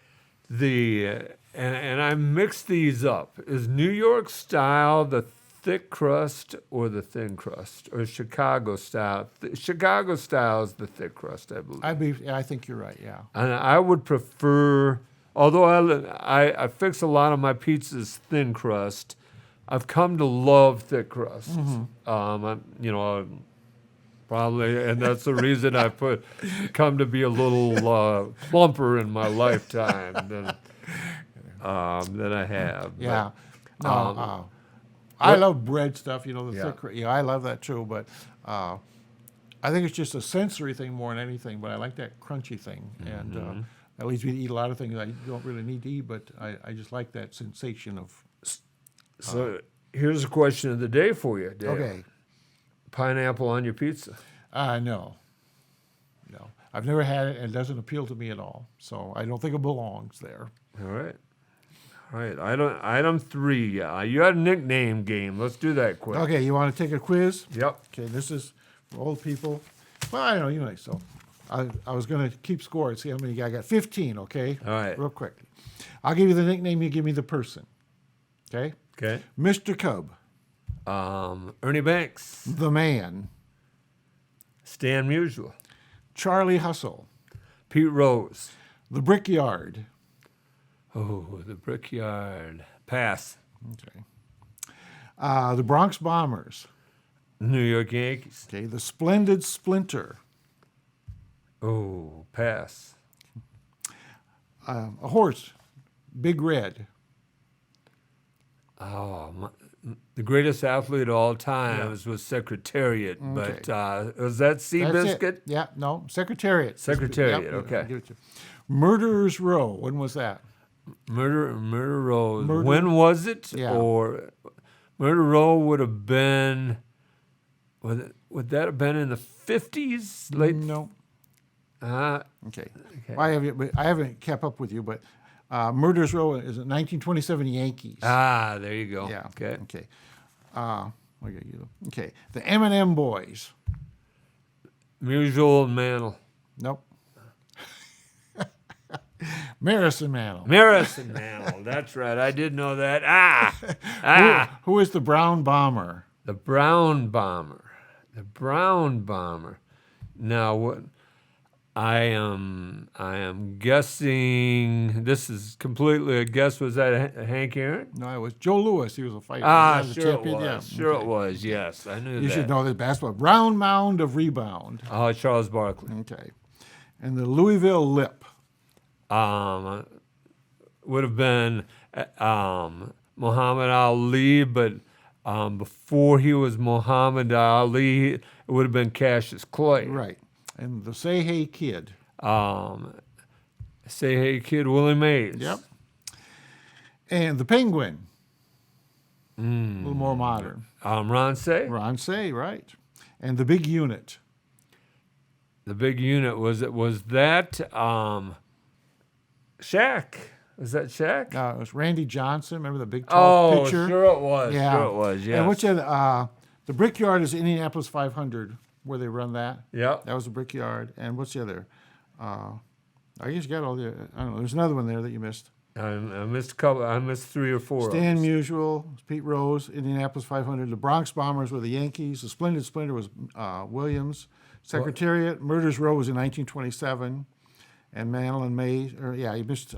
And I mix these up. Is New York style the thick crust or the thin crust, or Chicago style? Chicago style is the thick crust, I believe. I think you're right. Yeah. And I would prefer, although I fix a lot of my pizzas thin crust, I've come to love thick crust. Probably, and that's the reason I come to be a little plumper in my lifetime than I have. Yeah. But, I love bread stuff, the Yeah. thick. Yeah, I love that too. But I think it's just a sensory thing more than anything. But I like that crunchy thing, and that leads me to eat a lot of things I don't really need to eat. But I just like that sensation of. So here's a question of the day for you, Dave. Okay. Pineapple on your pizza? No. I've never had it, and it doesn't appeal to me at all. So I don't think it belongs there. All right. Item 3. You had a nickname game. Let's do that quick. Okay, you want to take a quiz? Yep. Okay, this is for old people. Well, I don't know, so I was going to keep score and see how many I got. 15, okay? All right. Real quick. I'll give you the nickname, you give me the person. Okay? Okay. Mr. Cub, Ernie Banks. the man, Stan Musial. Charlie Hustle, Pete Rose. the Brickyard. Oh, the Brickyard. Pass. Okay. The Bronx Bombers. New York Yankees. Okay, the Splendid Splinter. Oh, pass. A horse, Big Red. Oh, the greatest athlete of all times was Secretariat, but was that That's Seabiscuit? it. Yeah, no, Secretariat. Secretariat, Yep, okay. I'll give it to you. Murderer's Row. When was that? Murder Row. Murder- When was it? Yeah. Or Murder Row would have been. Would that have been in the 50s? Late. No. Uh, Okay. okay. Well, I haven't kept up with you, but Murderer's Row is a 1927 Yankees. There you go. Yeah. Okay. Okay. Okay. The M&M Boys. Musial and Mantle. Nope. Maris and Mantle. Maris and Mantle. That's right. I did know that. Who is the Brown Bomber? The Brown Bomber. The Brown Bomber. Now, what I am guessing. This is completely a guess. Was that Hank Aaron? No, it was Joe Louis. He was a fighter. He was a Sure it champion. was. Yeah. Sure Okay. it was. Yes, I knew that. You should know that basketball. Brown Mound of Rebound. Oh, Charles Barkley. Okay. And the Louisville Lip. Would have been Muhammad Ali, but before he was Muhammad Ali, it would have been Cassius Clay. Right. And the Say Hey Kid. Say Hey Kid, Willie Mays. Yep. And the Penguin. A little more modern. Ron Say. Ron Say, right. And the Big Unit. The Big Unit, was that Shaq? Was that Shaq? It was Randy Johnson. Remember the big tall pitcher? Sure it was. Yeah. Sure it was, yes. And what's that? The Brickyard is Indianapolis 500, where they run that. Yep. That was the Brickyard. And what's the other? I guess you got all the. I don't know. There's another one there that you missed. I missed a couple. I missed 3 or 4. Stan Musial, Pete Rose, Indianapolis 500. The Bronx Bombers were the Yankees. The Splendid Splinter was Williams. Secretariat, Murders Row was in 1927. And Mantle and Mays, he missed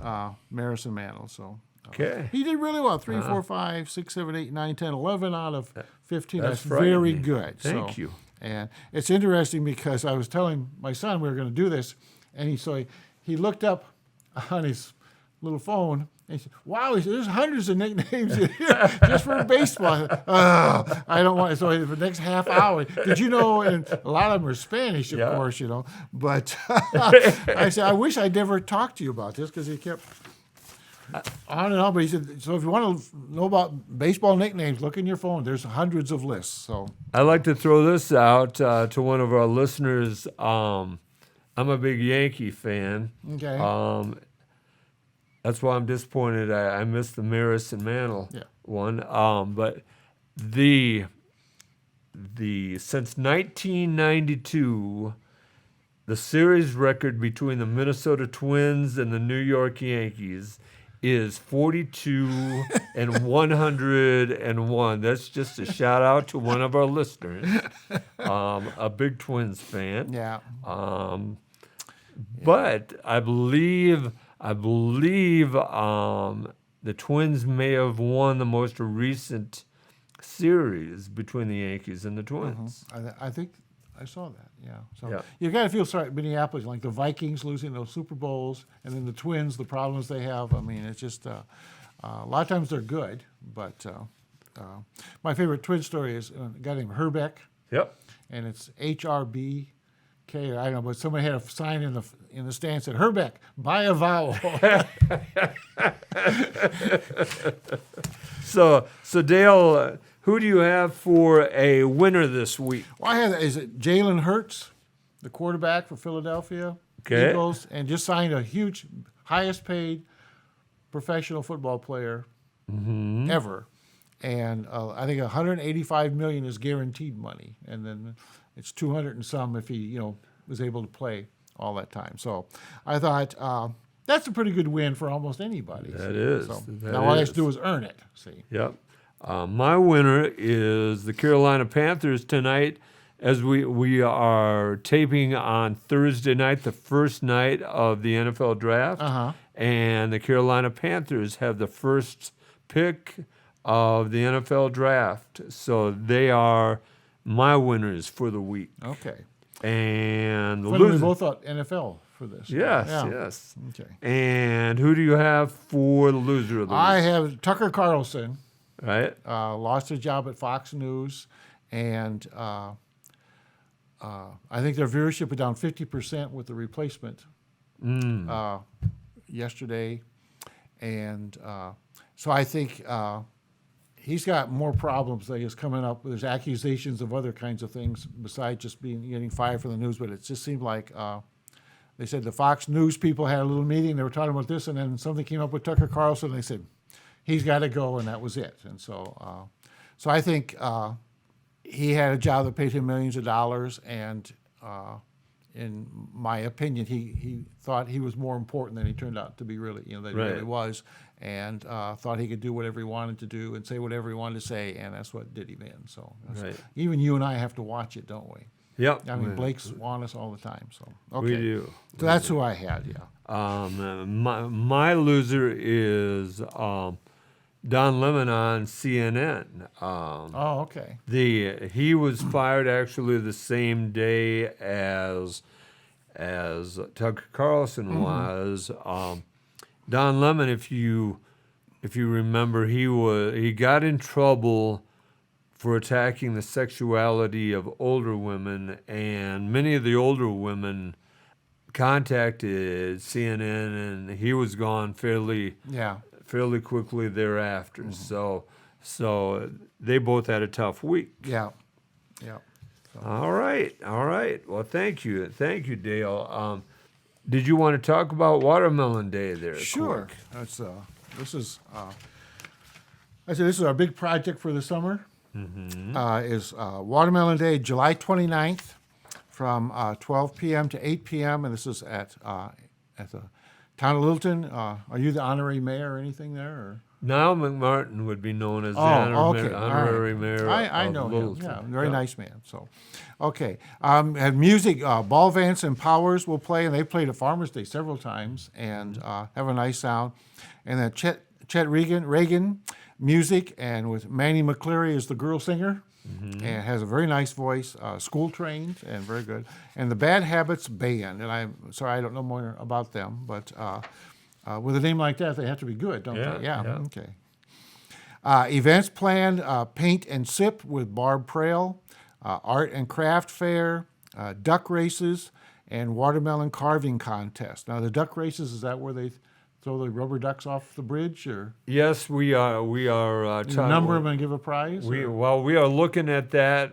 Maris and Mantle. So Okay. he did really well. 3, 4, 5, 6, 7, 8, 9, 10, 11 out of 15. That's That's very frightening. good. Thank you. And it's interesting because I was telling my son we were going to do this, and he looked up on his little phone, and he said, wow, he said, there's hundreds of nicknames in here just for baseball. I don't want it. So for the next half hour, did you know, and a lot of them are Spanish, of Yeah. course, but I said, I wish I'd never talked to you about this because he kept on and on. But he said, so if you want to know about baseball nicknames, look in your phone. There's hundreds of lists. So I'd like to throw this out to one of our listeners. I'm a big Yankee fan. Okay. That's why I'm disappointed I missed the Maris and Mantle one. But the since 1992, the series record between the Minnesota Twins and the New York Yankees is 42 and 101. That's just a shout out to one of our listeners, a big Twins fan. Yeah. But I believe the Twins may have won the most recent series between the Yankees and the Twins. I think I saw that. Yeah. So Yeah. you got to feel sorry. Minneapolis, like the Vikings losing those Super Bowls, and then the Twins, the problems they have. I mean, it's just a lot of times they're good, but my favorite Twin story is a guy named Herbeck, Yep. and it's HRBK. I don't know, but somebody had a sign in the stand that said Herbeck, buy a vowel. So Dale, who do you have for a winner this week? Well, I had is it Jalen Hurts, the quarterback for Philadelphia Okay. Eagles, and just signed a huge, highest paid professional football player ever, and I think 185 million is guaranteed money, and then it's 200 and some if he was able to play all that time. So I thought that's a pretty good win for almost anybody. That is. So That now all I have is. to do is earn it. See. Yep. My winner is the Carolina Panthers tonight, as we are taping on Thursday night, the first night of the NFL draft. And the Carolina Panthers have the first pick of the NFL draft. So they are my winners for the week. Okay. And the Funny, we losers. both thought NFL for this. Yes, Yeah. yes. Okay. And who do you have for the loser of the I week? have Tucker Carlson. Right? Lost his job at Fox News, and I think their viewership was down 50% with the replacement yesterday, and so I think he's got more problems that he's coming up with. There's accusations of other kinds of things besides just getting fired from the news, but it just seemed like they said the Fox News people had a little meeting. They were talking about this, and then something came up with Tucker Carlson, and they said, he's got to go, and that was it. And so I think he had a job that paid him millions of dollars, and in my opinion, he thought he was more important than he turned out to be really, that he Right. really was, and thought he could do whatever he wanted to do and say whatever he wanted to say, and that's what did him in. So Right. even you and I have to watch it, don't we? Yep. I mean, Blake's on us all the time. So okay, We do. So that's who I had. Yeah. My loser is Don Lemon on CNN. Oh, okay. He was fired actually the same day as Tucker Carlson was. Don Lemon, if you remember, he got in trouble for attacking the sexuality of older women, and many of the older women contacted CNN, and he was gone fairly quickly thereafter. So they both had a tough week. Yeah. All right. Well, thank you, Dale. Did you want to talk about Watermelon Day there? Sure. quick? That's this is this is our big project for the summer. Is Watermelon Day, July 29th, from 12 p.m. to 8 p.m. And this is at the town of Littleton. Are you the honorary mayor or anything there? Or? Niall McMartin would be known as the okay. honorary All right. mayor. I of know Littleton. him. Yeah, very nice man. So, okay. Have music. Ball Vance and Powers will play, and they played at Farmers Day several times, and have a nice sound. And then Chet Reagan music, and with Manny McCleary as the girl singer, and has a very nice voice, school trained and very good. And the Bad Habits Band, and I'm sorry I don't know more about them, but with a name like that, they have to be good, don't they? Yeah. Okay. Events planned: Paint and Sip with Barb Prail, Art and Craft Fair, duck races, and watermelon carving contest. Now, the duck races, is that where they throw the rubber ducks off the bridge, or Yes, we are. number them and give a prize? We are looking at that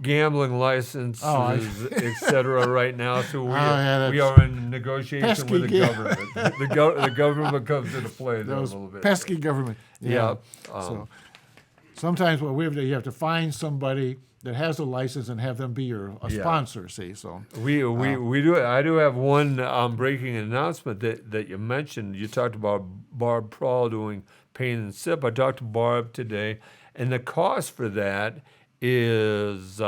gambling licenses, et cetera, right now. So we are in negotiation with the government. The government comes into play there a Those little bit. pesky government. Yeah. So sometimes what we have to do, you have to find somebody that has a license and have them be a sponsor. See, so We do. I do have one breaking announcement that you mentioned. You talked about Barb Prawl doing Paint and Sip. I talked to Barb today, and the cost for that is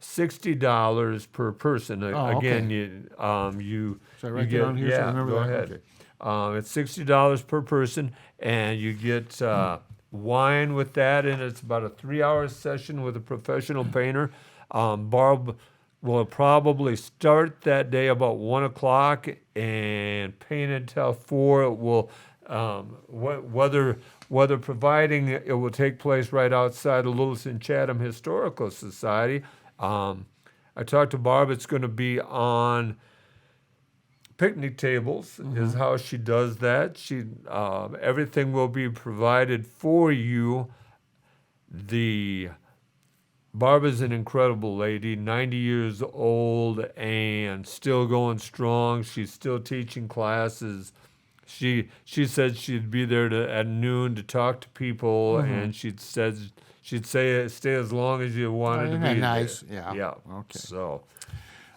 $60 per person. Again, you should I write you that down here so I yeah. remember Go that? ahead. Okay. It's $60 per person, and you get wine with that, and it's about a 3-hour session with a professional painter. Barb will probably start that day about 1 o'clock and paint until 4. It will, weather providing, it will take place right outside of Littleton Chatham Historical Society. I talked to Barb. It's going to be on picnic tables is how she does that. She everything will be provided for you. Barb is an incredible lady, 90 years old and still going strong. She's still teaching classes. She said she'd be there at noon to talk to people, and she'd say stay as long as you wanted to Isn't be that there. nice? Yeah. Okay. So.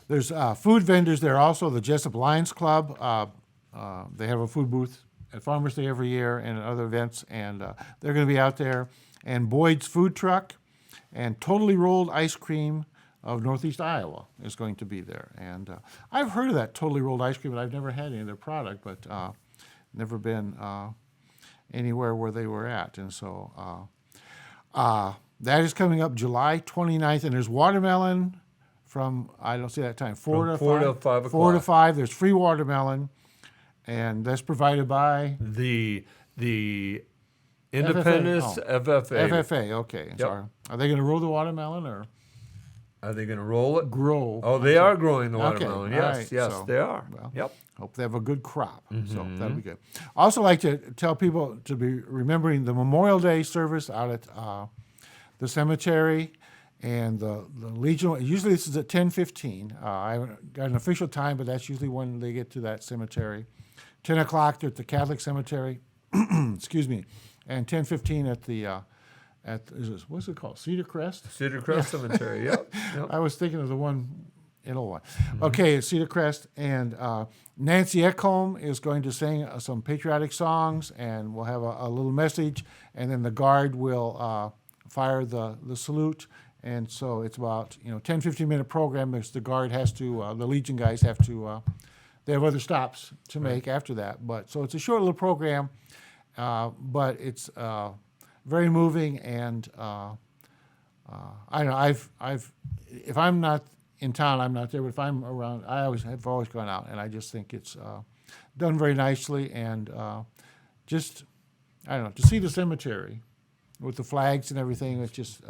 There's food vendors there also. The Jesup Lions Club, they have a food booth at Farmers Day every year and at other events, and they're going to be out there. And Boyd's Food Truck and Totally Rolled Ice Cream of Northeast Iowa is going to be there. And I've heard of that Totally Rolled Ice Cream, but I've never had any of their product, but never been anywhere where they were at. And so that is coming up July 29th, and there's watermelon from, I don't see that time, 4 to 4 5. to 5 4 to o'clock. 5. There's free watermelon, and that's provided by The Independence FFA. FFA. Okay. Sorry. Are they going to roll the watermelon or Are they going to roll it? grow? Oh, they are growing the Okay, watermelon. all Yes, right, yes, so, they are. well, Yep. Hope they have a good crop. So that'll be good. Also like to tell people to be remembering the Memorial Day service out at the cemetery and the Legion. Usually this is at 10:15. I haven't got an official time, but that's usually when they get to that cemetery. 10 o'clock they're at the Catholic cemetery. Excuse me. And 10:15 at the what's it called? Cedar Crest? Cedar Crest Cemetery. Yep. I was thinking of the one in Illinois. Okay, Cedar Crest, and Nancy Ekholm is going to sing some patriotic songs, and we'll have a little message, and then the Guard will fire the salute. And so it's about 10, 15-minute program because the Guard has to, the Legion guys have to, they have other stops to make after that. But so it's a short little program, but it's very moving, and I don't know. If I'm not in town, I'm not there. But if I'm around, have always gone out, and I just think it's done very nicely, and just I don't know, to see the cemetery with the flags and everything. It's just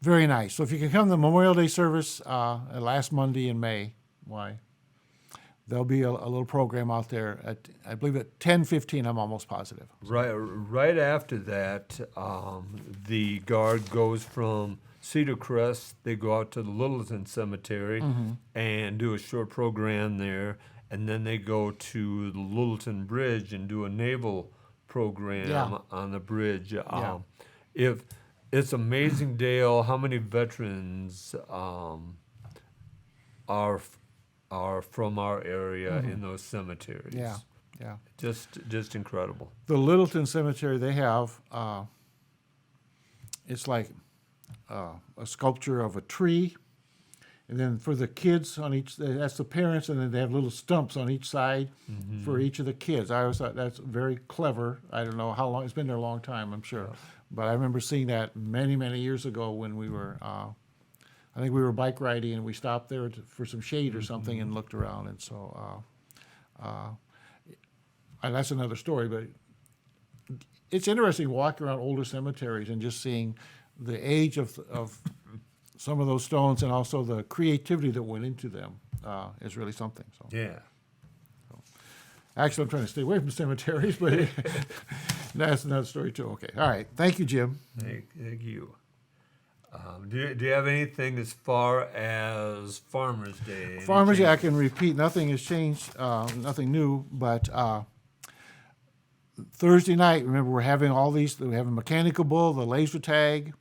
very nice. So if you can come to the Memorial Day service last Monday in May, there'll be a little program out there at, I believe, at 10:15. I'm almost positive. Right after that, the Guard goes from Cedar Crest. They go out to the Littleton Cemetery and do a short program there, and then they go to the Littleton Bridge and do a naval program on the bridge. If it's amazing, Dale, how many veterans are from our area in those cemeteries. Yeah. Just incredible. The Littleton Cemetery, they have, it's like a sculpture of a tree, and then for the kids on each, that's the parents, and then they have little stumps on each side for each of the kids. I always thought that's very clever. I don't know how long, it's been there a long time, I'm sure. Yeah. But I remember seeing that many, many years ago when we were, I think we were bike riding, and we stopped there for some shade or something and looked around. And so and that's another story. But it's interesting walking around older cemeteries and just seeing the age of some of those stones, and also the creativity that went into them is really something. So yeah. Actually, I'm trying to stay away from cemeteries, but that's another story too. Okay. All right. Thank you, Jim. Thank you. Do you have anything as far as Farmers Day? Farmers Day, I can repeat. Nothing has changed. Nothing new. But Thursday night, remember, we're having all these. We have a mechanical bull, the laser tag,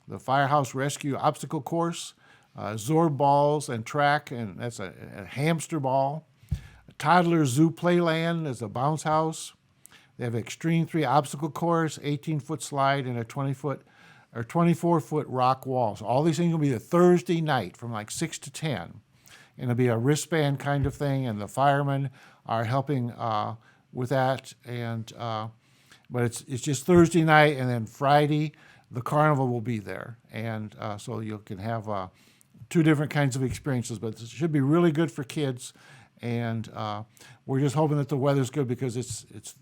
the firehouse rescue obstacle course, Zorb balls and track, and that's a hamster ball. A toddler zoo playland is a bounce house. They have Extreme 3 obstacle course, 18-foot slide, and a 20-foot or 24-foot rock wall. So all these things will be a Thursday night from like 6 to 10. And it'll be a wristband kind of thing, and the firemen are helping with that. And but it's just Thursday night, and then Friday the carnival will be there. And so you can have two different kinds of experiences, but it should be really good for kids. And we're just hoping that the weather's good, because it's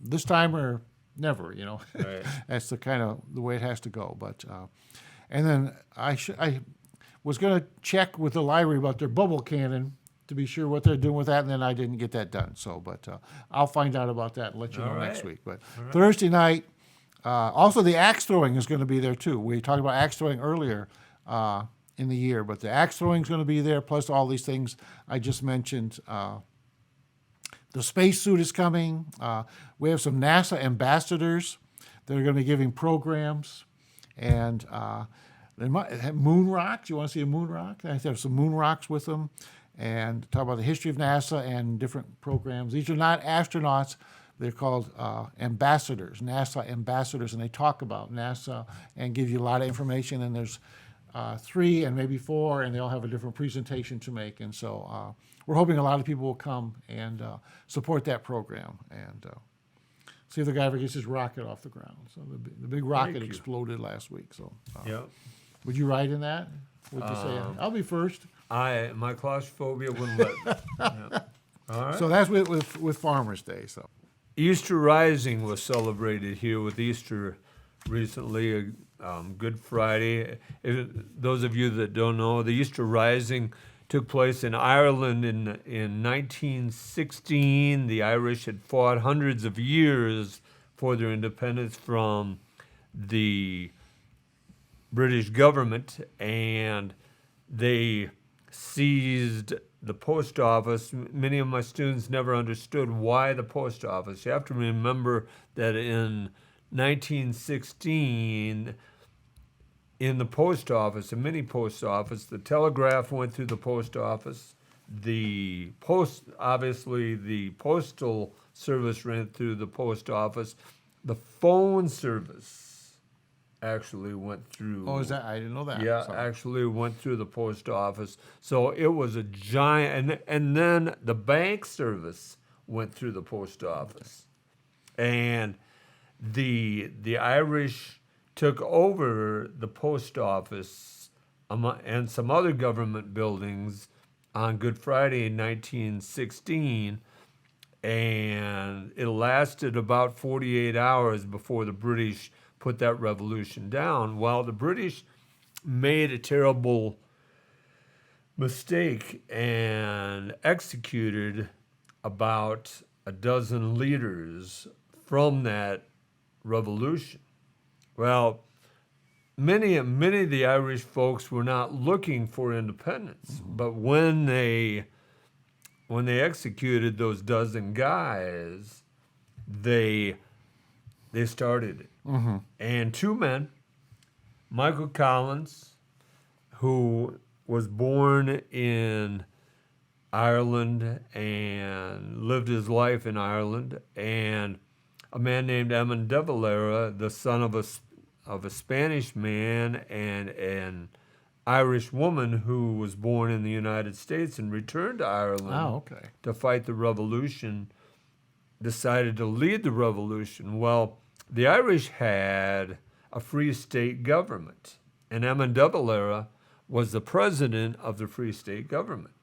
this time or never, Right. That's the kind of the way it has to go. But and then I was going to check with the library about their bubble cannon to be sure what they're doing with that, and then I didn't get that done. So, but I'll find out about that and let you know next week. But Thursday night, also the axe throwing is going to be there too. We talked about axe throwing earlier in the year, but the axe throwing is going to be there, plus all these things I just mentioned. The spacesuit is coming. We have some NASA ambassadors that are going to be giving programs. And they might have moon rocks. You want to see a moon rock? I have some moon rocks with them. And talk about the history of NASA and different programs. These are not astronauts. They're called ambassadors, NASA ambassadors. And they talk about NASA and give you a lot of information. And there's 3 and maybe 4, and they all have a different presentation to make. And so we're hoping a lot of people will come and support that program and see if the guy ever gets his rocket off the ground. So the big rocket exploded last week. So would you ride in that? Would you say, I'll be first? My claustrophobia wouldn't let me. Yeah. All right. So that's with Farmers Day. So Easter Rising was celebrated here with Easter recently, Good Friday. Those of you that don't know, the Easter Rising took place in Ireland in 1916. The Irish had fought hundreds of years for their independence from the British government, and they seized the post office. Many of my students never understood why the post office. You have to remember that in 1916, in the post office, a mini post office. The telegraph went through the post office. Obviously, the postal service ran through the post office. The phone service actually went through. Oh, is that? I didn't know that. Yeah, So, actually went through the post office. So it was a giant, and then the bank service went through the post office, and the Irish took over the post office and some other government buildings on Good Friday in 1916, and it lasted about 48 hours before the British put that revolution down. Well, the British made a terrible mistake and executed about a dozen leaders from that revolution. Well, many of the Irish folks were not looking for independence, but when they executed those dozen guys, they started it. And two men, Michael Collins, who was born in Ireland and lived his life in Ireland, and a man named Eamon de Valera, the son of a Spanish man and an Irish woman who was born in the United States and returned to Ireland to fight the revolution, decided to lead the revolution. Well, the Irish had a free state government, and Eamon de Valera was the president of the free state government.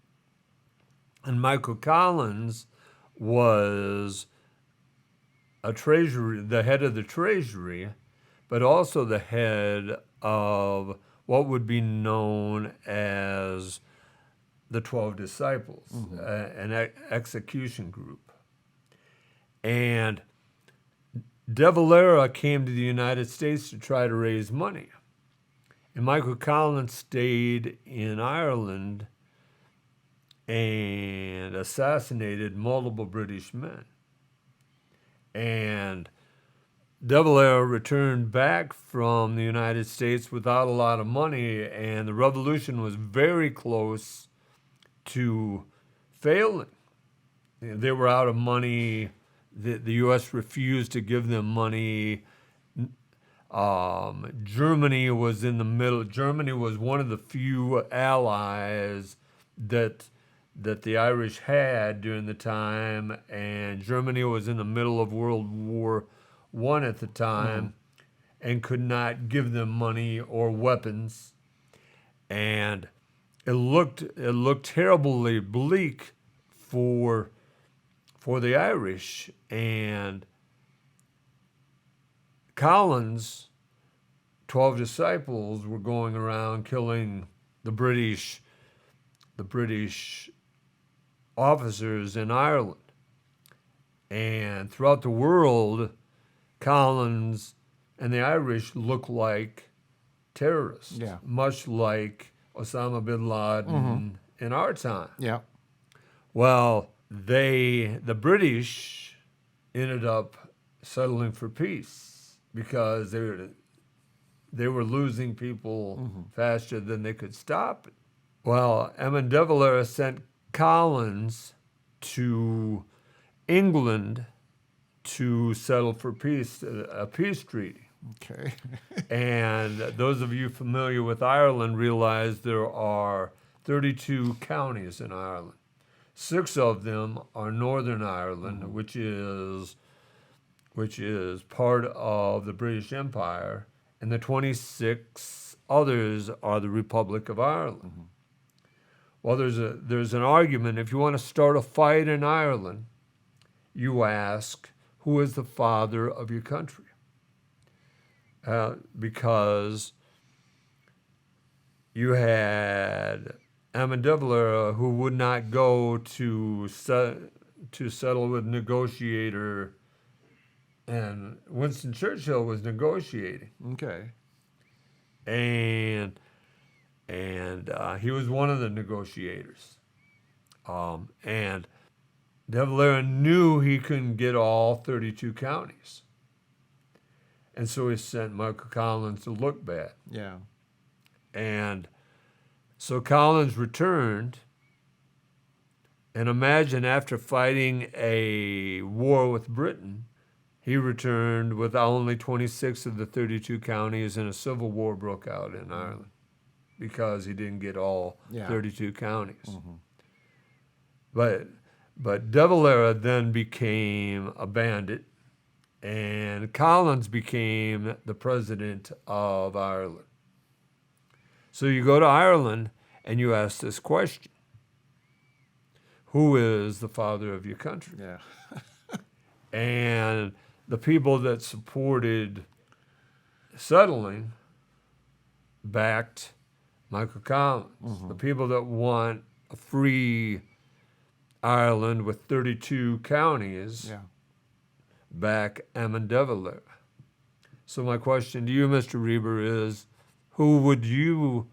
And Michael Collins was the head of the treasury, but also the head of what would be known as the 12 Disciples, an execution group. And de Valera came to the United States to try to raise money. And Michael Collins stayed in Ireland and assassinated multiple British men. And de Valera returned back from the United States without a lot of money, and the revolution was very close to failing. They were out of money. The U.S. refused to give them money. Germany was in the middle. Germany was one of the few allies that the Irish had during the time, and Germany was in the middle of World War I at the time and could not give them money or weapons. And it looked terribly bleak for the Irish. And Collins' 12 disciples were going around killing the British officers in Ireland. And throughout the world, Collins and the Irish look like terrorists, much like Osama bin Laden in our time. Yeah. Well, the British ended up settling for peace because they were losing people faster than they could stop it. Well, Eamon de Valera sent Collins to England to settle for peace, a peace treaty. Okay. And those of you familiar with Ireland realize there are 32 counties in Ireland. 6 of them are Northern Ireland, which is part of the British Empire, and the 26 others are the Republic of Ireland. Well, there's an argument. If you want to start a fight in Ireland, you ask, who is the father of your country? Because you had Eamon de Valera, who would not go to settle with negotiator, and Winston Churchill was negotiating. Okay. And he was one of the negotiators. And de Valera knew he couldn't get all 32 counties. And so he sent Michael Collins to look bad. Yeah. And so Collins returned, and imagine after fighting a war with Britain, he returned with only 26 of the 32 counties, and a civil war broke out in Ireland because he didn't get all 32 counties. But De Valera then became a bandit, and Collins became the president of Ireland. So you go to Ireland and you ask this question: who is the father of your country? Yeah. And the people that supported settling backed Michael Collins. The people that want a free Ireland with 32 counties back Eamon de Valera. So my question to you, Mr. Rueber, is who would you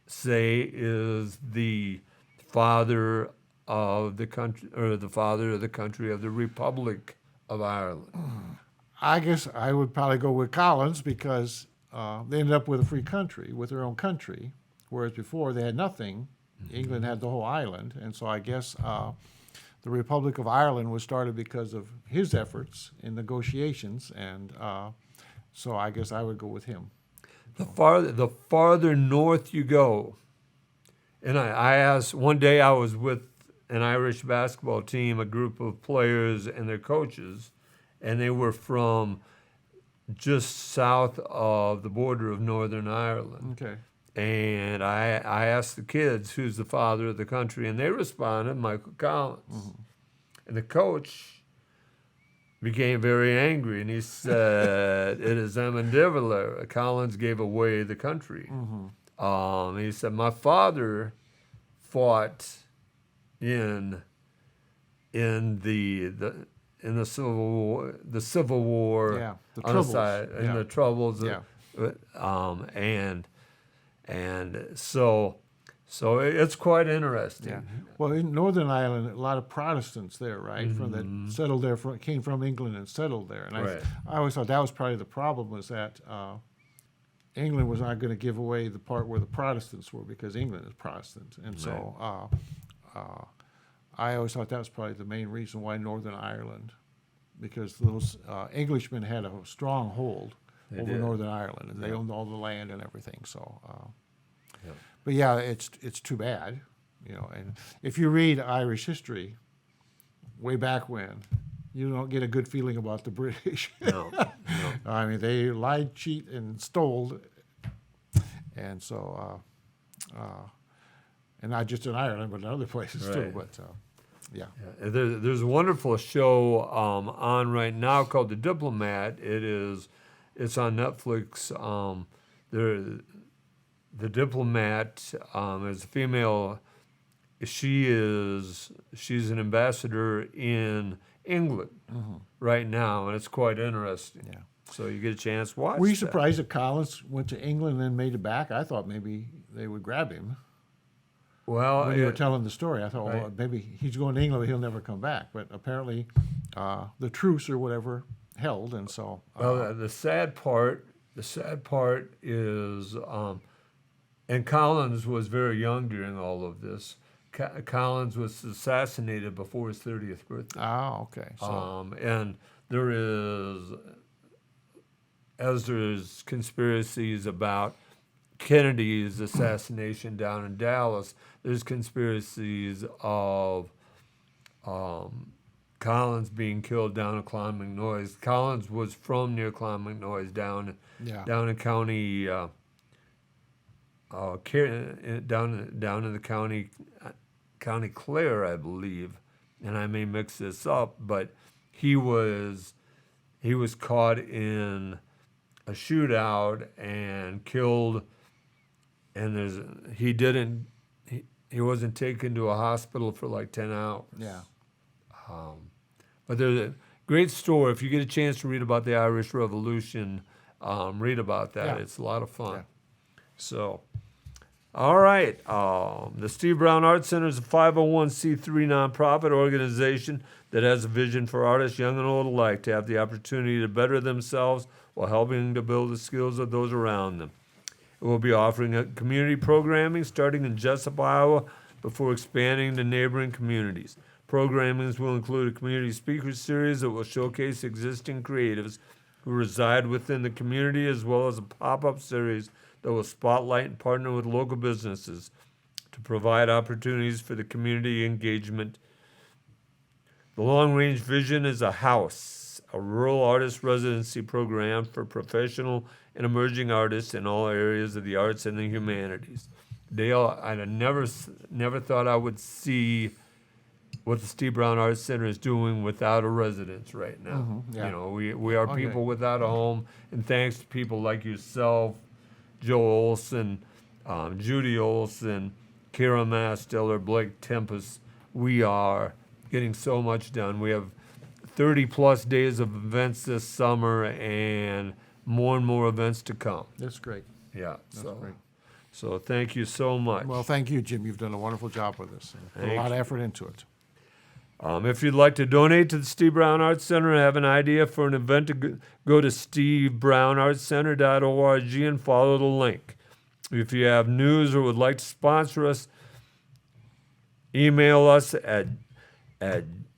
say is the father of the country, or the father of the country of the Republic of Ireland? I guess I would probably go with Collins because they ended up with a free country, with their own country, whereas before they had nothing. England had the whole island, and so I guess the Republic of Ireland was started because of his efforts in negotiations, and so I guess I would go with him. The farther north you go, and I asked, one day I was with an Irish basketball team, a group of players and their coaches, and they were from just south of the border of Northern Ireland. Okay. And I asked the kids, who's the father of the country, and they responded, Michael Collins. And the coach became very angry, and he said, it is Eamon de Valera. Collins gave away the country. He said, my father fought in the Civil War, Yeah, the on the Troubles. side, in Yeah. the Troubles, and so it's quite interesting. Yeah. Well, in Northern Ireland, a lot of Protestants there, right? From that settled there, came from England and settled there. And Right. I always thought that was probably the problem, was that England was not going to give away the part where the Protestants were, because England is Protestant. And so I always thought that was probably the main reason why Northern Ireland, because those Englishmen had a strong hold over did. Northern Ireland, and they owned all the land and everything. So, but yeah, it's too bad, you know. And if you read Irish history, way back when, you don't get a good feeling about the British. No. I mean, they lied, cheat, and stole, and so, and not just in Ireland, but in other places too. Right. But yeah. There's a wonderful show on right now called The Diplomat. It's on Netflix. The Diplomat is a female. She's an ambassador in England right now, and it's quite interesting. Yeah. So you get a chance, watch. Were you that. surprised that Collins went to England and then made it back? I thought maybe they would grab him. Well, When you were telling the story, I thought, well, Right. maybe he's going to England, but he'll never come back. But apparently, the truce or whatever held, and so. well, the sad part is, and Collins was very young during all of this. Collins was assassinated before his 30th birthday. Okay. So And there's conspiracies about Kennedy's assassination down in Dallas. There's conspiracies of Collins being killed down in Clonmacnoise. Collins was from near Clonmacnoise, down in county, down in the county Clare, I believe, and I may mix this up, but he was caught in a shootout and killed, and he wasn't taken to a hospital for like 10 hours. yeah. But there's a great story. If you get a chance to read about the Irish Revolution, read about that. Yeah. It's a lot of fun. Yeah. So, all right. The Steve Brown Art Center is a 501c3 nonprofit organization that has a vision for artists, young and old alike, to have the opportunity to better themselves while helping to build the skills of those around them. We'll be offering community programming starting in Jesup, Iowa, before expanding to neighboring communities. Programming will include a community speaker series that will showcase existing creatives who reside within the community, as well as a pop-up series that will spotlight and partner with local businesses to provide opportunities for the community engagement. The long-range vision is a house, a rural artist residency program for professional and emerging artists in all areas of the arts and the humanities. Dale, I never thought I would see what the Steve Brown Arts Center is doing without a residence right now. yeah. You know, we are Oh, people yeah. without a home, and thanks to people like yourself, Joe Olson, Judy Olson, Kara Mastiller, Blake Tempus, we are getting so much done. We have 30 plus days of events this summer and more events to come. That's great. Yeah, great. so thank you so much. Well, thank you, Jim. You've done a wonderful job with this. Put a lot of effort into it. If you'd like to donate to the Steve Brown Arts Center and have an idea for an event, go to stevebrownartscenter.org and follow the link. If you have news or would like to sponsor us, email us at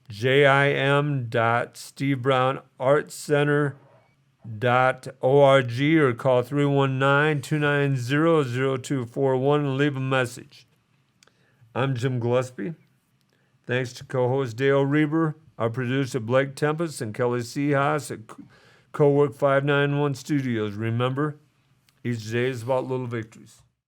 jim.stevebrownartscenter.org or call 319-290-0241 and leave a message. I'm Jim Gillespie. Thanks to co-host Dale Rueber, our producer Blake Tempus, and Kelly Seahouse at Cowork 591 Studios. Remember, each day is about little victories.